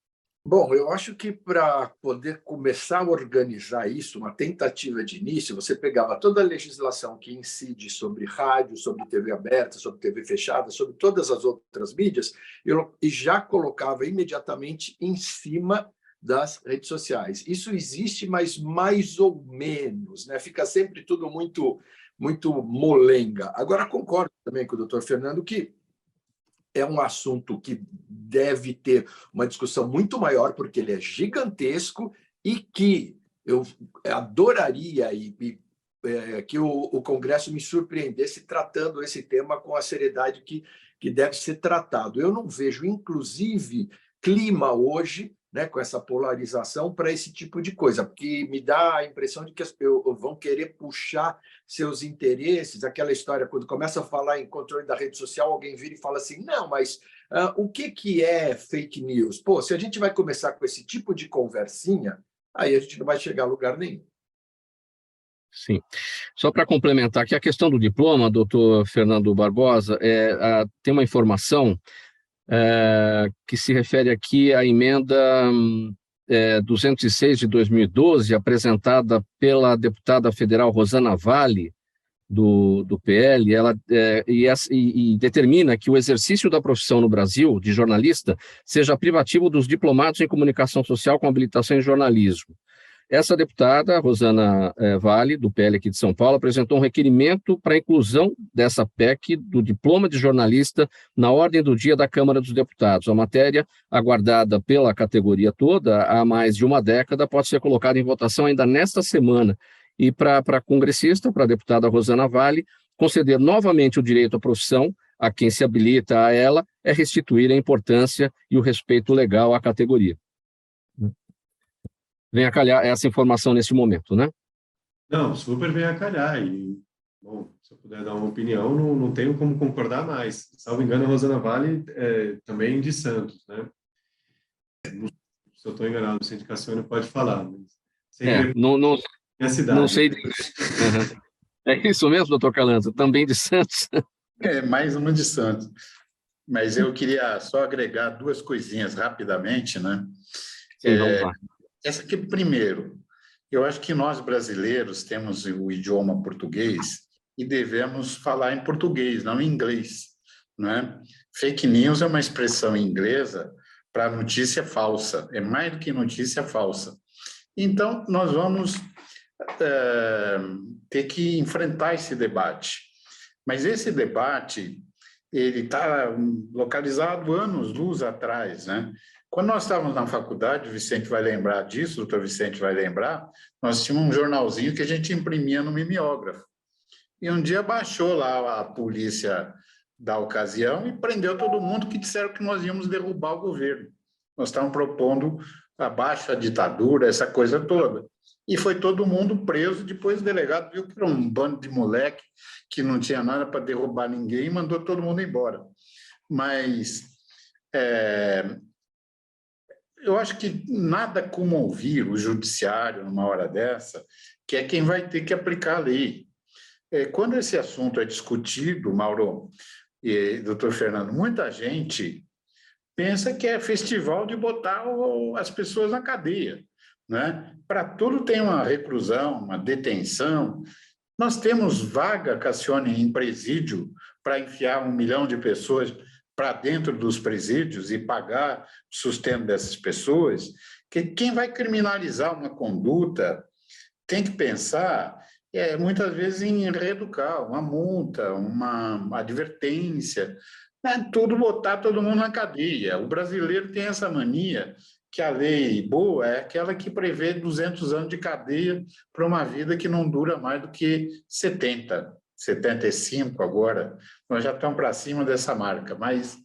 Bom, eu acho que para poder começar a organizar isso, uma tentativa de início, você pegava toda a legislação que incide sobre rádio, sobre TV aberta, sobre TV fechada, sobre todas as outras mídias, e já colocava imediatamente em cima das redes sociais. Isso existe, mas mais ou menos, né? Fica sempre tudo muito, muito molenga. Agora, concordo também com o doutor Fernando que é um assunto que deve ter uma discussão muito maior, porque ele é gigantesco e que eu adoraria que o Congresso me surpreendesse tratando esse tema com a seriedade que deve ser tratado. Eu não vejo, inclusive, clima hoje, né, com essa polarização para esse tipo de coisa, porque me dá a impressão de que vão querer puxar seus interesses, aquela história, quando começa a falar em controle da rede social, alguém vira e fala assim, não, mas o que é fake news? Pô, se a gente vai começar com esse tipo de conversinha, aí a gente não vai chegar a lugar nenhum. Sim. Só para complementar aqui a questão do diploma, doutor Fernando Barbosa, tem uma informação que se refere aqui à emenda 206 de 2012, apresentada pela deputada federal Rosana Vale, do PL, e determina que o exercício da profissão no Brasil de jornalista seja privativo dos diplomados em comunicação social com habilitação em jornalismo. Essa deputada, Rosana Vale, do PL aqui de São Paulo, apresentou um requerimento para a inclusão dessa PEC do diploma de jornalista na ordem do dia da Câmara dos Deputados. A matéria, aguardada pela categoria toda há mais de uma década, pode ser colocada em votação ainda nesta semana. e para a congressista, para a deputada Rosana Vale, conceder novamente o direito à profissão a quem se habilita a ela é restituir a importância e o respeito legal à categoria. Vem a calhar essa informação nesse momento, né? Não, super vem a calhar. E, bom, se eu puder dar uma opinião, não tenho como concordar mais. Salvo engano, a Rosana Vale é também de Santos, né? Se eu estou enganado, o Vicente Cassione pode falar. Mas não sei. Uhum. É isso mesmo, doutor Calanzo? Também de Santos? É, mais uma de Santos. Mas eu queria só agregar duas coisinhas rapidamente, né? Sim, vamos lá. Essa aqui, primeiro, eu acho que nós brasileiros temos o idioma português e devemos falar em português, não em inglês, não é? Fake news é uma expressão inglesa para notícia falsa, é mais do que notícia falsa. Então, nós vamos ter que enfrentar esse debate. Mas esse debate, ele está localizado anos-luz atrás, né? Quando nós estávamos na faculdade, o Vicente vai lembrar disso, o doutor Vicente vai lembrar, nós tínhamos um jornalzinho que a gente imprimia no mimeógrafo. E um dia baixou lá a polícia da ocasião e prendeu todo mundo que disseram que nós íamos derrubar o governo. Nós estávamos propondo abaixo a ditadura, essa coisa toda. E foi todo mundo preso, depois o delegado viu que era um bando de moleque que não tinha nada para derrubar ninguém e mandou todo mundo embora. Mas eu acho que nada como ouvir o judiciário numa hora dessa, que é quem vai ter que aplicar a lei. Quando esse assunto é discutido, Mauro e doutor Fernando, muita gente pensa que é festival de botar as pessoas na cadeia, né? Para tudo tem uma reclusão, uma detenção. Nós temos vaga, Cassione, em presídio para enfiar 1 milhão de pessoas para dentro dos presídios e pagar o sustento dessas pessoas. Que quem vai criminalizar uma conduta tem que pensar, muitas vezes, em reeducar, uma multa, uma advertência, né? Tudo botar todo mundo na cadeia. O brasileiro tem essa mania que a lei boa é aquela que prevê 200 anos de cadeia para uma vida que não dura mais do que 70, 75 agora. Nós já estamos para cima dessa marca. Mas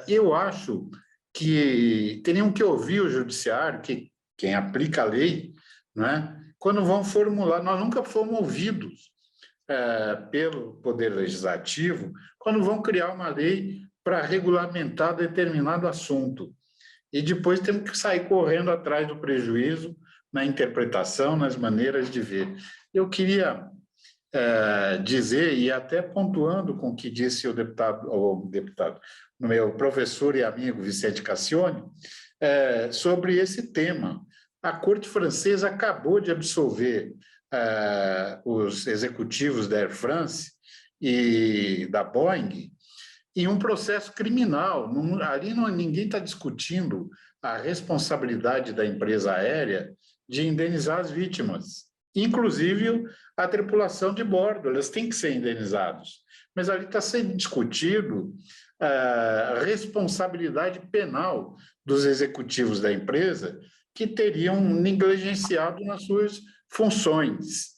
eu acho que teriam que ouvir o judiciário, que quem aplica a lei, né? Quando vão formular, nós nunca fomos ouvidos pelo Poder Legislativo, quando vão criar uma lei para regulamentar determinado assunto. E depois temos que sair correndo atrás do prejuízo na interpretação, nas maneiras de ver. Eu queria dizer, e até pontuando com o que disse o meu professor e amigo Vicente Cassione, sobre esse tema. A Corte Francesa acabou de absolver os executivos da Air France e da Boeing em um processo criminal. Ali ninguém está discutindo a responsabilidade da empresa aérea de indenizar as vítimas, inclusive a tripulação de bordo, elas têm que ser indenizadas. Mas ali está sendo discutido a responsabilidade penal dos executivos da empresa que teriam negligenciado nas suas funções.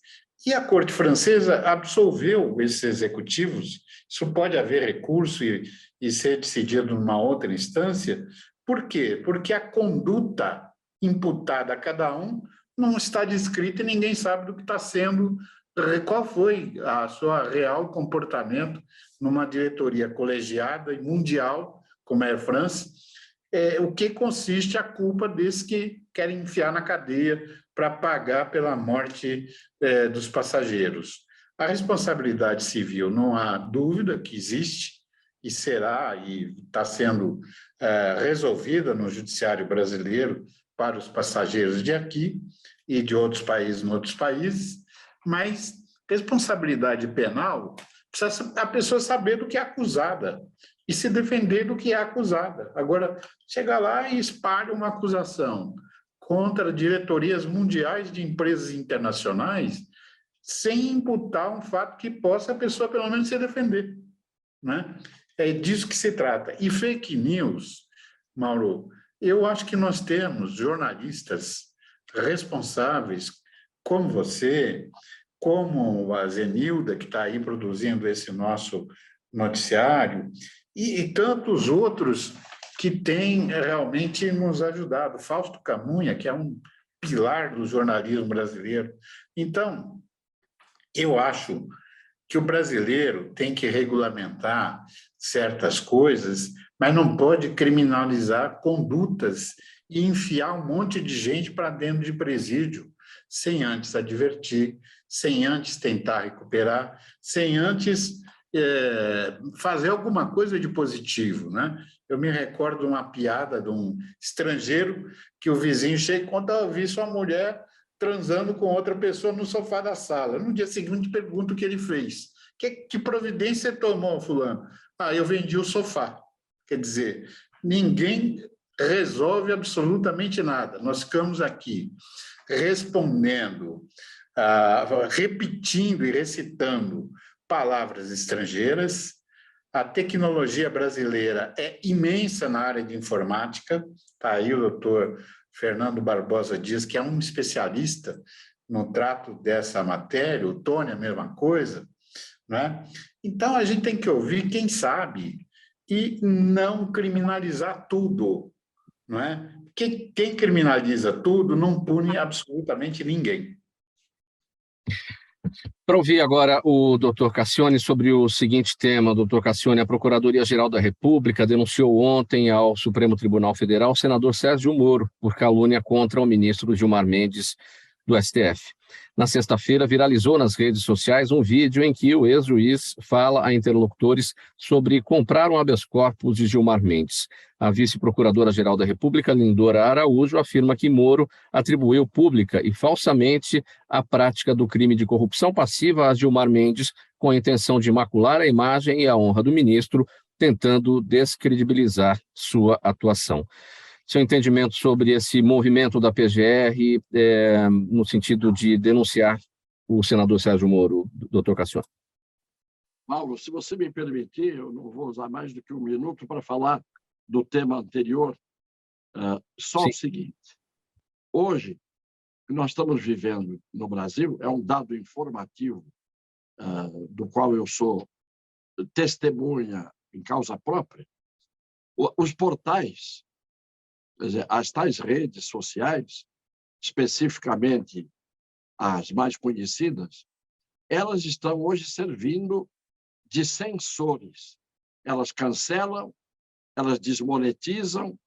E a Corte Francesa absolveu esses executivos. Isso pode haver recurso e ser decidido numa outra instância. Por quê? Porque a conduta imputada a cada um não está descrita e ninguém sabe do que está sendo, qual foi a sua real comportamento numa diretoria colegiada e mundial, como a Air France, o que consiste a culpa desses que querem enfiar na cadeia para pagar pela morte dos passageiros. A responsabilidade civil, não há dúvida que existe e será, e está sendo resolvida no judiciário brasileiro para os passageiros de aqui e de outros países, mas responsabilidade penal precisa a pessoa saber do que é acusada e se defender do que é acusada. Agora, chegar lá e espalha uma acusação contra diretorias mundiais de empresas internacionais sem imputar um fato que possa a pessoa, pelo menos, se defender, né? É disso que se trata. E fake news, Mauro, eu acho que nós temos jornalistas responsáveis como você, como a Zenilda, que está aí produzindo esse nosso noticiário, e tantos outros que têm realmente nos ajudado. Fausto Camunha, que é um pilar do jornalismo brasileiro. Então, eu acho que o brasileiro tem que regulamentar certas coisas, mas não pode criminalizar condutas e enfiar um monte de gente para dentro de presídio, sem antes advertir, sem antes tentar recuperar, sem antes fazer alguma coisa de positivo, né? Eu me recordo de uma piada de um estrangeiro que o vizinho chega e conta: eu vi sua mulher transando com outra pessoa no sofá da sala. No dia seguinte, pergunta o que ele fez. Que providência você tomou, fulano? Ah, eu vendi o sofá. Quer dizer, ninguém resolve absolutamente nada. Nós ficamos aqui respondendo, repetindo e recitando palavras estrangeiras. A tecnologia brasileira é imensa na área de informática. Está aí o doutor Fernando Barbosa Dias, que é um especialista no trato dessa matéria, o Tony, a mesma coisa, né? Então, a gente tem que ouvir quem sabe e não criminalizar tudo, não é? Quem criminaliza tudo não pune absolutamente ninguém. Para ouvir agora o doutor Cassione sobre o seguinte tema. Doutor Cassione, a Procuradoria-Geral da República denunciou ontem ao Supremo Tribunal Federal o senador Sérgio Moro por calúnia contra o ministro Gilmar Mendes do STF. Na sexta-feira, viralizou nas redes sociais um vídeo em que o ex-juiz fala a interlocutores sobre comprar um habeas corpus de Gilmar Mendes. A vice-procuradora-geral da República, Lindora Araújo, afirma que Moro atribuiu pública e falsamente a prática do crime de corrupção passiva a Gilmar Mendes, com a intenção de macular a imagem e a honra do ministro, tentando descredibilizar sua atuação. Seu entendimento sobre esse movimento da PGR no sentido de denunciar o senador Sérgio Moro, doutor Cassione? Mauro, se você me permitir, eu não vou usar mais do que um minuto para falar do tema anterior. Só Sim. o seguinte: hoje, o que nós estamos vivendo no Brasil é um dado informativo do qual eu sou testemunha em causa própria. Os portais, quer dizer, as tais redes sociais, especificamente as mais conhecidas, elas estão hoje servindo de censores. Elas cancelam, elas desmonetizam,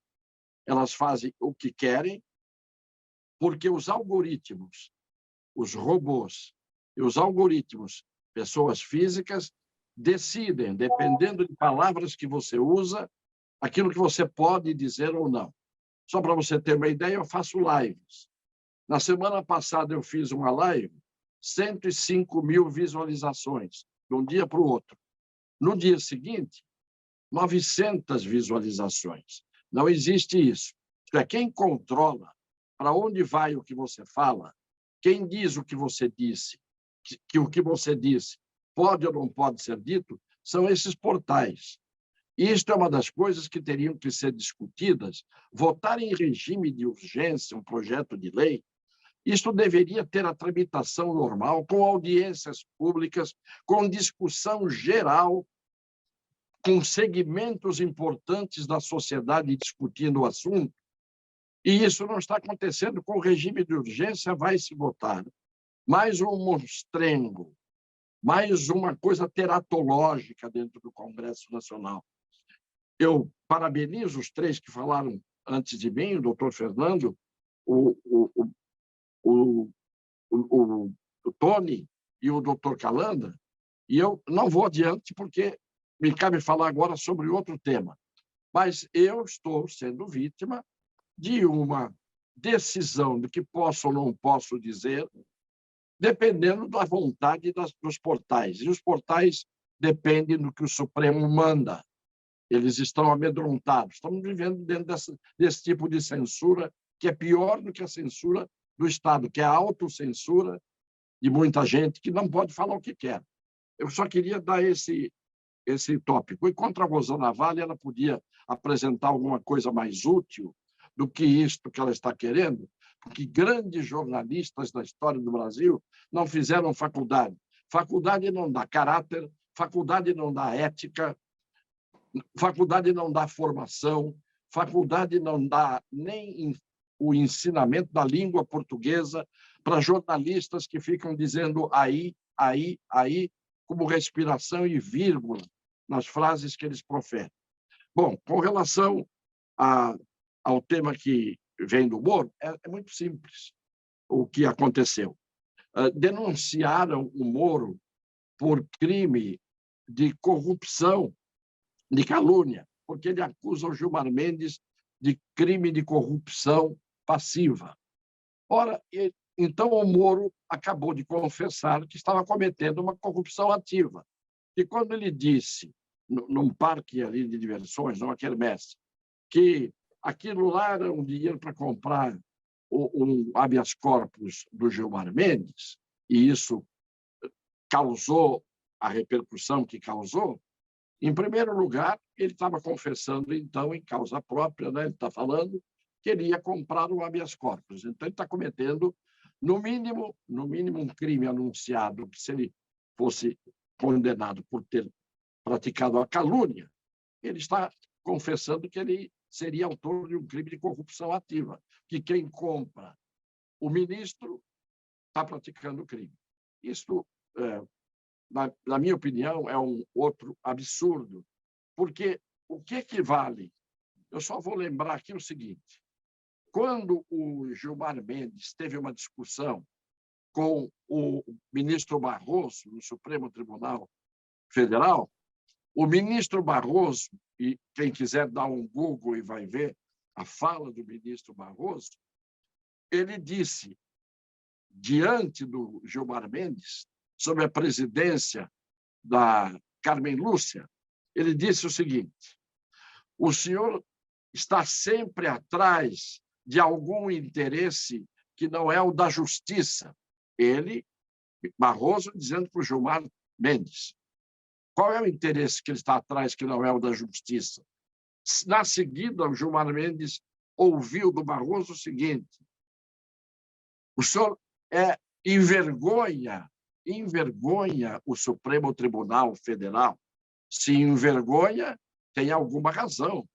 elas fazem o que querem, porque os algoritmos, os robôs e os algoritmos, pessoas físicas, decidem, dependendo de palavras que você usa, aquilo que você pode dizer ou não. Só para você ter uma ideia, eu faço lives. Na semana passada eu fiz uma live, 105 mil visualizações, de um dia para o outro. No dia seguinte, 900 visualizações. Não existe isso. Isto é, quem controla para onde vai o que você fala, quem diz o que você disse, que o que você disse pode ou não pode ser dito, são esses portais. Isto é uma das coisas que teriam que ser discutidas. Votar em regime de urgência um projeto de lei, isto deveria ter a tramitação normal, com audiências públicas, com discussão geral, com segmentos importantes da sociedade discutindo o assunto. E isso não está acontecendo. Com o regime de urgência, vai se votar mais um monstrengo, mais uma coisa teratológica dentro do Congresso Nacional. Eu parabenizo os três que falaram antes de mim, o doutor Fernando, o Tony e o doutor Calanda, e eu não vou adiante porque me cabe falar agora sobre outro tema. Mas eu estou sendo vítima de uma decisão do que posso ou não posso dizer, dependendo da vontade dos portais. E os portais dependem do que o Supremo manda. Eles estão amedrontados. Estamos vivendo dentro desse tipo de censura, que é pior do que a censura do Estado, que é a autocensura de muita gente que não pode falar o que quer. Eu só queria dar esse tópico. E contra a Rosana Vale, ela podia apresentar alguma coisa mais útil do que isto que ela está querendo, porque grandes jornalistas da história do Brasil não fizeram faculdade. Faculdade não dá caráter, faculdade não dá ética, faculdade não dá formação, faculdade não dá nem o ensinamento da língua portuguesa para jornalistas que ficam dizendo aí, aí, aí, como respiração e vírgula nas frases que eles proferem. Bom, com relação ao tema que vem do Moro, é muito simples o que aconteceu. Denunciaram o Moro por crime de corrupção, de calúnia, porque ele acusa o Gilmar Mendes de crime de corrupção passiva. Ora, então o Moro acabou de confessar que estava cometendo uma corrupção ativa. E quando ele disse, num parque ali de diversões, numa quermesse, que aquilo lá era um dinheiro para comprar um habeas corpus do Gilmar Mendes, e isso causou a repercussão que causou, em primeiro lugar, ele estava confessando, então, em causa própria, né? Ele está falando que ele ia comprar o habeas corpus. Então, ele está cometendo, no mínimo, um crime anunciado, que se ele fosse condenado por ter praticado a calúnia, ele está confessando que ele seria autor de um crime de corrupção ativa, que quem compra o ministro está praticando o crime. Isto, na minha opinião, é um outro absurdo, porque o que equivale? Eu só vou lembrar aqui o seguinte: quando o Gilmar Mendes teve uma discussão com o ministro Barroso no Supremo Tribunal Federal, o ministro Barroso, e quem quiser dar um Google e vai ver a fala do ministro Barroso, ele disse, diante do Gilmar Mendes, sob a presidência da Carmen Lúcia, ele disse o seguinte: o senhor está sempre atrás de algum interesse que não é o da justiça. Ele, Barroso, dizendo para o Gilmar Mendes. Qual é o interesse que ele está atrás que não é o da justiça? Na seguida, o Gilmar Mendes ouviu do Barroso o seguinte: o senhor envergonha o Supremo Tribunal Federal. Se envergonha, tem alguma razão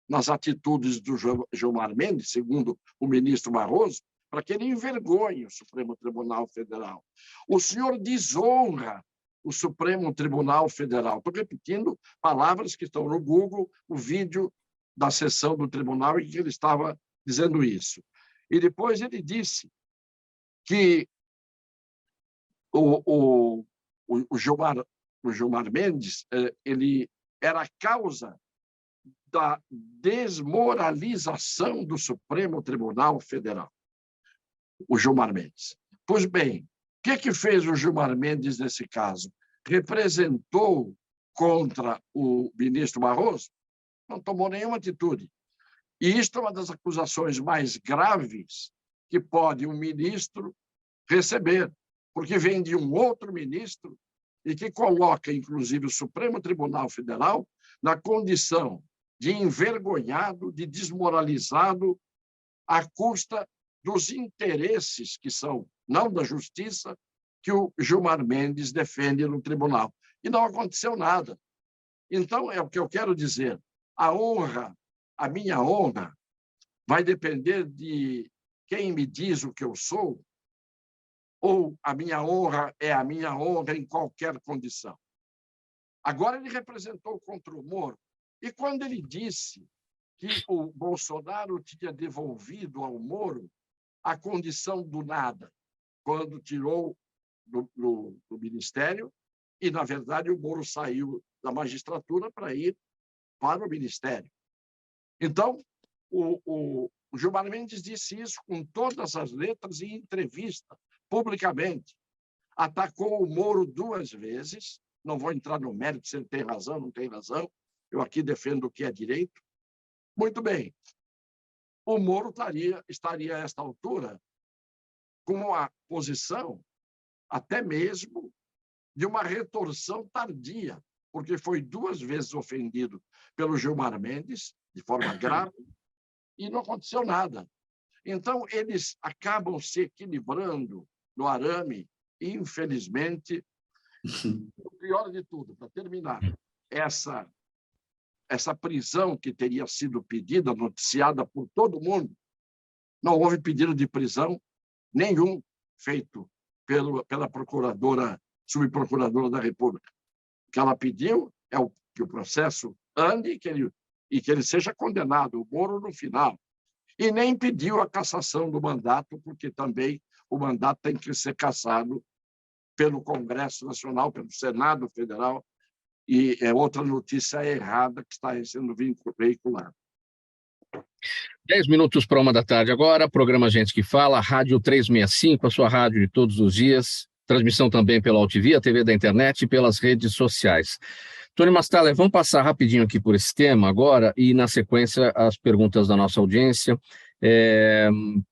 nas atitudes do Gilmar Mendes, segundo o ministro Barroso, para que ele envergonhe o Supremo Tribunal Federal. O senhor desonra o Supremo Tribunal Federal. Estou repetindo palavras que estão no Google, o vídeo da sessão do tribunal em que ele estava dizendo isso. E depois ele disse que o Gilmar Mendes ele era a causa da desmoralização do Supremo Tribunal Federal, o Gilmar Mendes. Pois bem, o que fez o Gilmar Mendes nesse caso? Representou contra o ministro Barroso? Não tomou nenhuma atitude. E isto é uma das acusações mais graves que pode um ministro receber, porque vem de um outro ministro e que coloca, inclusive, o Supremo Tribunal Federal na condição de envergonhado, de desmoralizado, à custa dos interesses que são não da justiça, que o Gilmar Mendes defende no tribunal. E não aconteceu nada. Então, é o que eu quero dizer. A minha honra, vai depender de quem me diz o que eu sou, ou a minha honra é a minha honra em qualquer condição. Agora, ele representou contra o Moro. E quando ele disse que o Bolsonaro tinha devolvido ao Moro a condição do nada, quando tirou do ministério, e, na verdade, o Moro saiu da magistratura para ir para o ministério. Então, o Gilmar Mendes disse isso com todas as letras em entrevista, publicamente. Atacou o Moro 2 vezes, não vou entrar no mérito se ele tem razão, não tem razão, eu aqui defendo o que é direito. Muito bem, o Moro estaria a esta altura com a posição até mesmo de uma retorção tardia, porque foi 2 vezes ofendido pelo Gilmar Mendes, de forma grave, e não aconteceu nada. Então, eles acabam se equilibrando no arame, e, infelizmente, o pior de tudo, para terminar, essa prisão que teria sido pedida, noticiada por todo mundo, não houve pedido de prisão nenhum feito pela subprocuradora da República. O que ela pediu é que o processo ande e que ele seja condenado, o Moro no final. E nem pediu a cassação do mandato, porque também o mandato tem que ser cassado pelo Congresso Nacional, pelo Senado Federal, e é outra notícia errada que está sendo veiculada. 10 minutos para 1h da tarde agora, programa Gente que Fala, Rádio 365, a sua rádio de todos os dias, transmissão também pela AltV, a TV da internet e pelas redes sociais. Tony Mastaler, vamos passar rapidinho aqui por esse tema agora e, na sequência, as perguntas da nossa audiência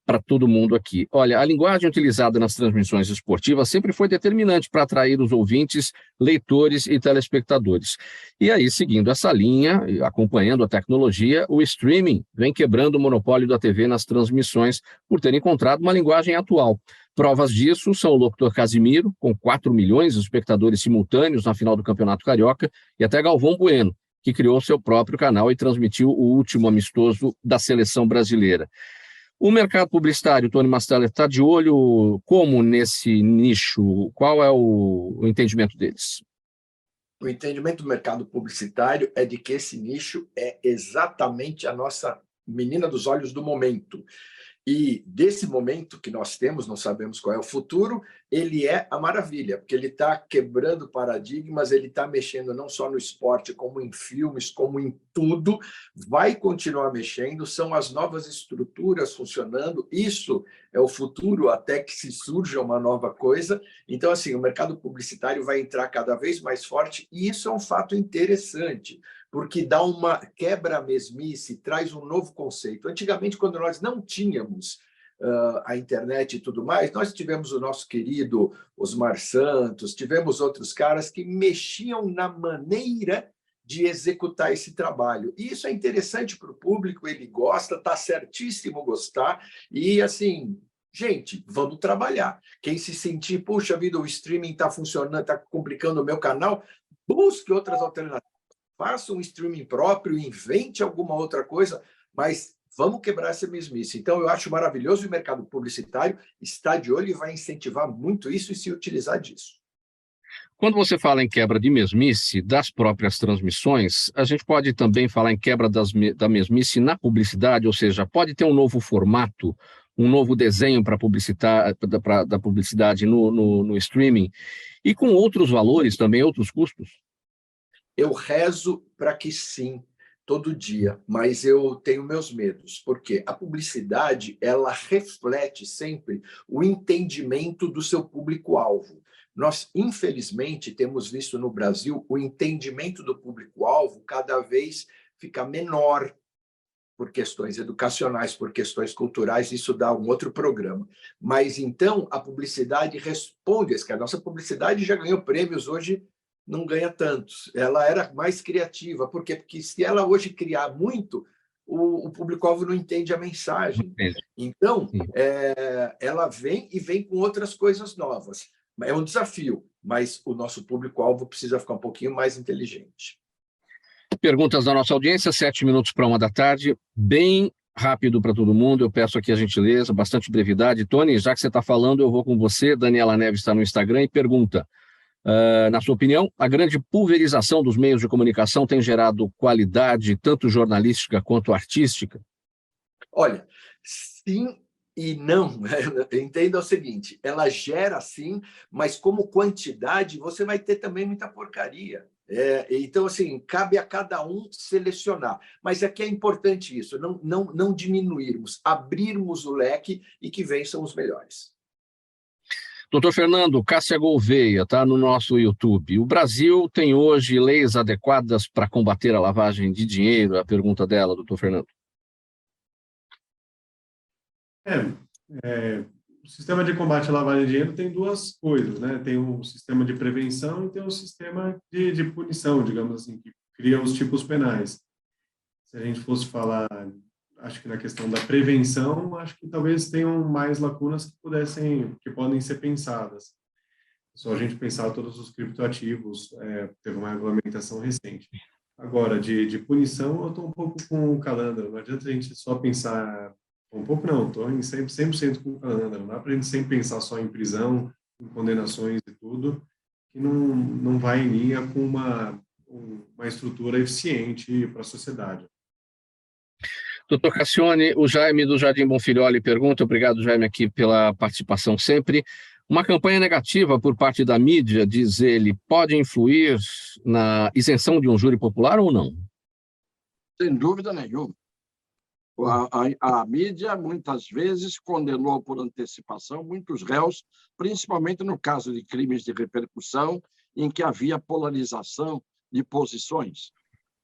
para todo mundo aqui. Olha, a linguagem utilizada nas transmissões esportivas sempre foi determinante para atrair os ouvintes, leitores e telespectadores. E aí, seguindo essa linha, acompanhando a tecnologia, o streaming vem quebrando o monopólio da TV nas transmissões por ter encontrado uma linguagem atual. Provas disso são o locutor Casimiro, com 4 milhões de espectadores simultâneos na final do Campeonato Carioca, e até Galvão Bueno, que criou seu próprio canal e transmitiu o último amistoso da seleção brasileira. O mercado publicitário, Tony Mastaler, está de olho como nesse nicho? Qual é o entendimento deles? O entendimento do mercado publicitário é de que esse nicho é exatamente a nossa menina dos olhos do momento. E desse momento que nós temos, não sabemos qual é o futuro, ele é a maravilha, porque ele está quebrando paradigmas, ele está mexendo não só no esporte, como em filmes, como em tudo, vai continuar mexendo, são as novas estruturas funcionando, isso é o futuro até que se surja uma nova coisa. Então, assim, o mercado publicitário vai entrar cada vez mais forte, e isso é um fato interessante, porque dá uma quebra-mesmice, traz um novo conceito. Antigamente, quando nós não tínhamos a internet e tudo mais, nós tivemos o nosso querido Osmar Santos, tivemos outros caras que mexiam na maneira de executar esse trabalho. E isso é interessante para o público, ele gosta, está certíssimo gostar, e assim, gente, vamos trabalhar. Quem se sentir, puxa vida, o streaming está funcionando, está complicando o meu canal, busque outras alternativas. Faça um streaming próprio, invente alguma outra coisa, mas vamos quebrar essa mesmice. Então, eu acho maravilhoso, o mercado publicitário está de olho e vai incentivar muito isso e se utilizar disso. Quando você fala em quebra de mesmice das próprias transmissões, a gente pode também falar em quebra da mesmice na publicidade, ou seja, pode ter um novo formato, um novo desenho para da publicidade no streaming, e com outros valores também, outros custos? Eu rezo para que sim, todo dia, mas eu tenho meus medos, porque a publicidade ela reflete sempre o entendimento do seu público-alvo. Nós, infelizmente, temos visto no Brasil o entendimento do público-alvo cada vez fica menor por questões educacionais, por questões culturais, isso dá um outro programa. Mas, então, a publicidade responde, que a nossa publicidade já ganhou prêmios hoje, não ganha tantos. Ela era mais criativa. Por quê? Porque se ela hoje criar muito, o público-alvo não entende a mensagem. Então, ela vem com outras coisas novas. É um desafio, mas o nosso público-alvo precisa ficar um pouquinho mais inteligente. Perguntas da nossa audiência, 7 minutos para 1h da tarde, bem rápido para todo mundo, eu peço aqui a gentileza, bastante brevidade. Tony, já que você está falando, eu vou com você. Daniela Neves está no Instagram e pergunta, na sua opinião, a grande pulverização dos meios de comunicação tem gerado qualidade, tanto jornalística quanto artística? Olha, sim e não. Entenda o seguinte, ela gera sim, mas como quantidade, você vai ter também muita porcaria. Então, assim, cabe a cada um selecionar. Mas aqui é importante isso, não diminuirmos, abrirmos o leque e que vençam os melhores. Doutor Fernando, Cássia Gouveia está no nosso YouTube. O Brasil tem hoje leis adequadas para combater a lavagem de dinheiro? A pergunta dela, doutor Fernando. O sistema de combate à lavagem de dinheiro tem duas coisas, né? Tem um sistema de prevenção e tem um sistema de punição, digamos assim, que cria os tipos penais. Se a gente fosse falar acho que na questão da prevenção, acho que talvez tenham mais lacunas que podem ser pensadas. Só a gente pensar todos os criptoativos, teve uma regulamentação recente. Agora, de punição, eu estou um pouco com o Calandra. Não adianta a gente só pensar... Um pouco não, estou em 100% com o Calandra. Não dá para a gente sempre pensar só em prisão, em condenações e tudo, que não vai em linha com uma estrutura eficiente para a sociedade. Doutor Cassione, o Jaime do Jardim Bonfilholi pergunta, obrigado, Jaime, aqui pela participação sempre. Uma campanha negativa por parte da mídia, diz ele, pode influir na isenção de um júri popular ou não? Sem dúvida nenhuma. A mídia, muitas vezes, condenou por antecipação muitos réus, principalmente no caso de crimes de repercussão, em que havia polarização de posições.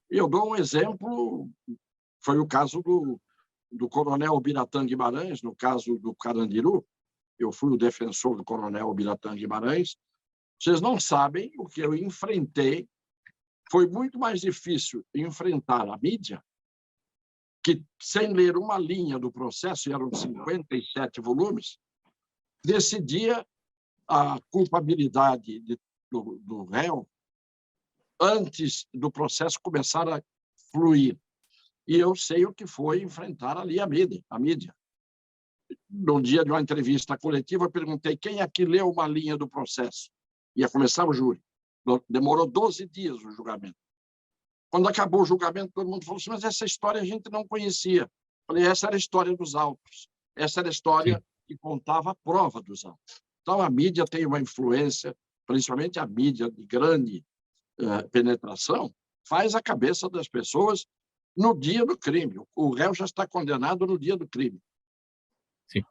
E eu dou um exemplo, foi o caso do coronel Biratã Guimarães, no caso do Carandiru. Eu fui o defensor do coronel Biratã Guimarães. Vocês não sabem o que eu enfrentei. Foi muito mais difícil enfrentar a mídia, que, sem ler uma linha do processo, e eram 57 volumes, decidia a culpabilidade do réu antes do processo começar a fluir. E eu sei o que foi enfrentar ali a mídia. No dia de uma entrevista coletiva, eu perguntei quem aqui leu uma linha do processo. Ia começar o júri. Demorou 12 dias o julgamento. Quando acabou o julgamento, todo mundo falou assim, mas essa história a gente não conhecia. Falei, essa era a história dos autos. Essa era a história que contava a prova dos autos. Então, a mídia tem uma influência, principalmente a mídia de grande penetração, faz a cabeça das pessoas no dia do crime. O réu já está condenado no dia do crime. Sim.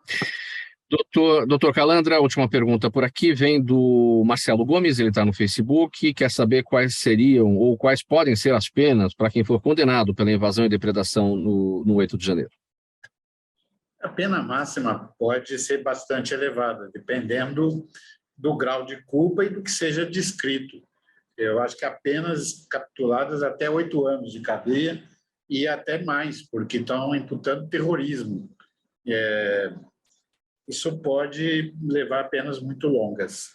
Doutor Calandra, a última pergunta por aqui vem do Marcelo Gomes, ele está no Facebook, quer saber quais seriam ou quais podem ser as penas para quem for condenado pela invasão e depredação no 8 de janeiro. A pena máxima pode ser bastante elevada, dependendo do grau de culpa e do que seja descrito. Eu acho que apenas capituladas até 8 anos de cadeia e até mais, porque estão imputando terrorismo. Isso pode levar a penas muito longas,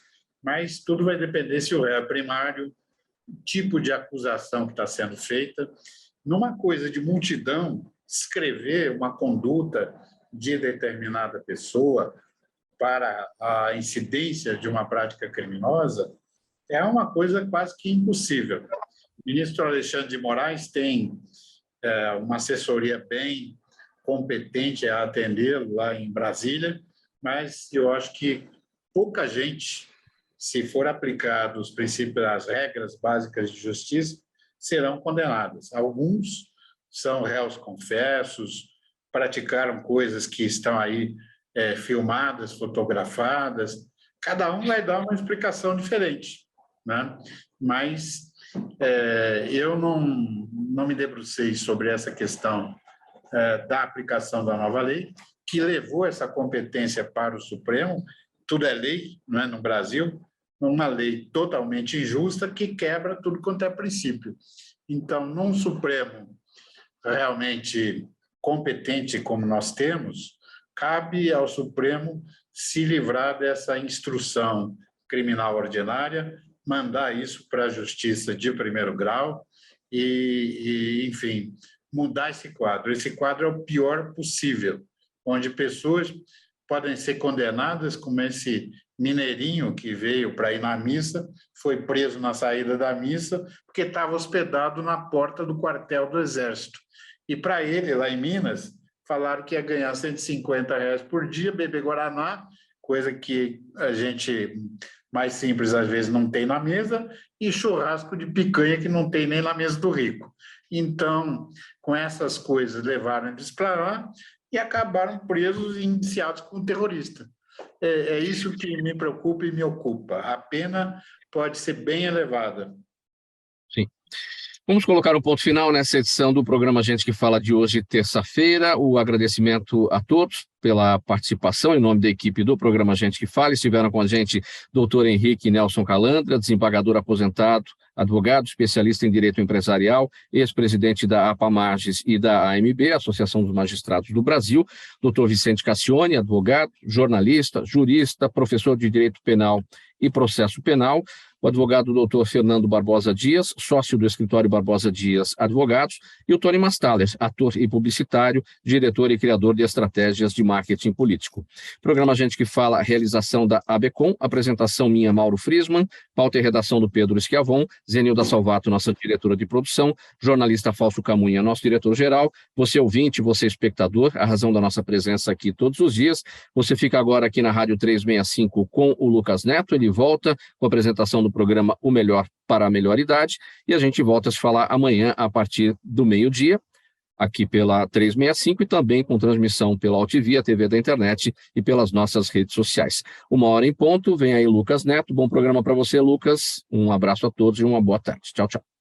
mas tudo vai depender se o réu é primário, o tipo de acusação que está sendo feita. Numa coisa de multidão, escrever uma conduta de determinada pessoa para a incidência de uma prática criminosa é uma coisa quase que impossível. O ministro Alexandre de Moraes tem uma assessoria bem competente a atendê-lo lá em Brasília, mas eu acho que pouca gente, se for aplicado os princípios, as regras básicas de justiça, serão condenadas. Alguns são réus confessos, praticaram coisas que estão aí filmadas, fotografadas. Cada um vai dar uma explicação diferente, né? Mas eu não me debrucei sobre essa questão da aplicação da nova lei, que levou essa competência para o Supremo. Tudo é lei, não é, no Brasil, uma lei totalmente injusta que quebra tudo quanto é princípio. Então, num Supremo realmente competente como nós temos, cabe ao Supremo se livrar dessa instrução criminal ordinária, mandar isso para a Justiça de primeiro grau e, enfim, mudar esse quadro. Esse quadro é o pior possível, onde pessoas podem ser condenadas, como esse mineirinho que veio para ir na missa, foi preso na saída da missa, porque estava hospedado na porta do quartel do Exército. E para ele, lá em Minas, falaram que ia ganhar R$150 por dia, beber Guaraná, coisa que a gente mais simples às vezes não tem na mesa, e churrasco de picanha que não tem nem na mesa do rico. Então, com essas coisas, levaram a desplanar e acabaram presos e indiciados como terrorista. É isso que me preocupa e me ocupa. A pena pode ser bem elevada. Sim. Vamos colocar um ponto final nessa edição do programa Gente que Fala de hoje, terça-feira. O agradecimento a todos pela participação em nome da equipe do programa Gente que Fala. Estiveram com a gente doutor Henrique Nelson Calandra, desembargador aposentado, advogado, especialista em direito empresarial, ex-presidente da APAMAGES e da AMB, Associação dos Magistrados do Brasil, doutor Vicente Cassione, advogado, jornalista, jurista, professor de direito penal e processo penal, o advogado doutor Fernando Barbosa Dias, sócio do escritório Barbosa Dias Advogados, e o Tony Mastaler, ator e publicitário, diretor e criador de estratégias de marketing político. Programa Gente que Fala, realização da ABCom, apresentação minha, Mauro Friesman, pauta e redação do Pedro Schiavon, Zenilda Salvato, nossa diretora de produção, jornalista Fausto Camunha, nosso diretor-geral, você ouvinte, você espectador, a razão da nossa presença aqui todos os dias. Você fica agora aqui na Rádio 365 com o Lucas Neto, ele volta com a apresentação do programa O Melhor para a Melhor Idade, e a gente volta a se falar amanhã a partir do meio-dia, aqui pela 365 e também com transmissão pela Altivia, TV da internet e pelas nossas redes sociais. 1h em ponto, vem aí Lucas Neto, bom programa para você, Lucas, um abraço a todos e uma boa tarde. Tchau, tchau.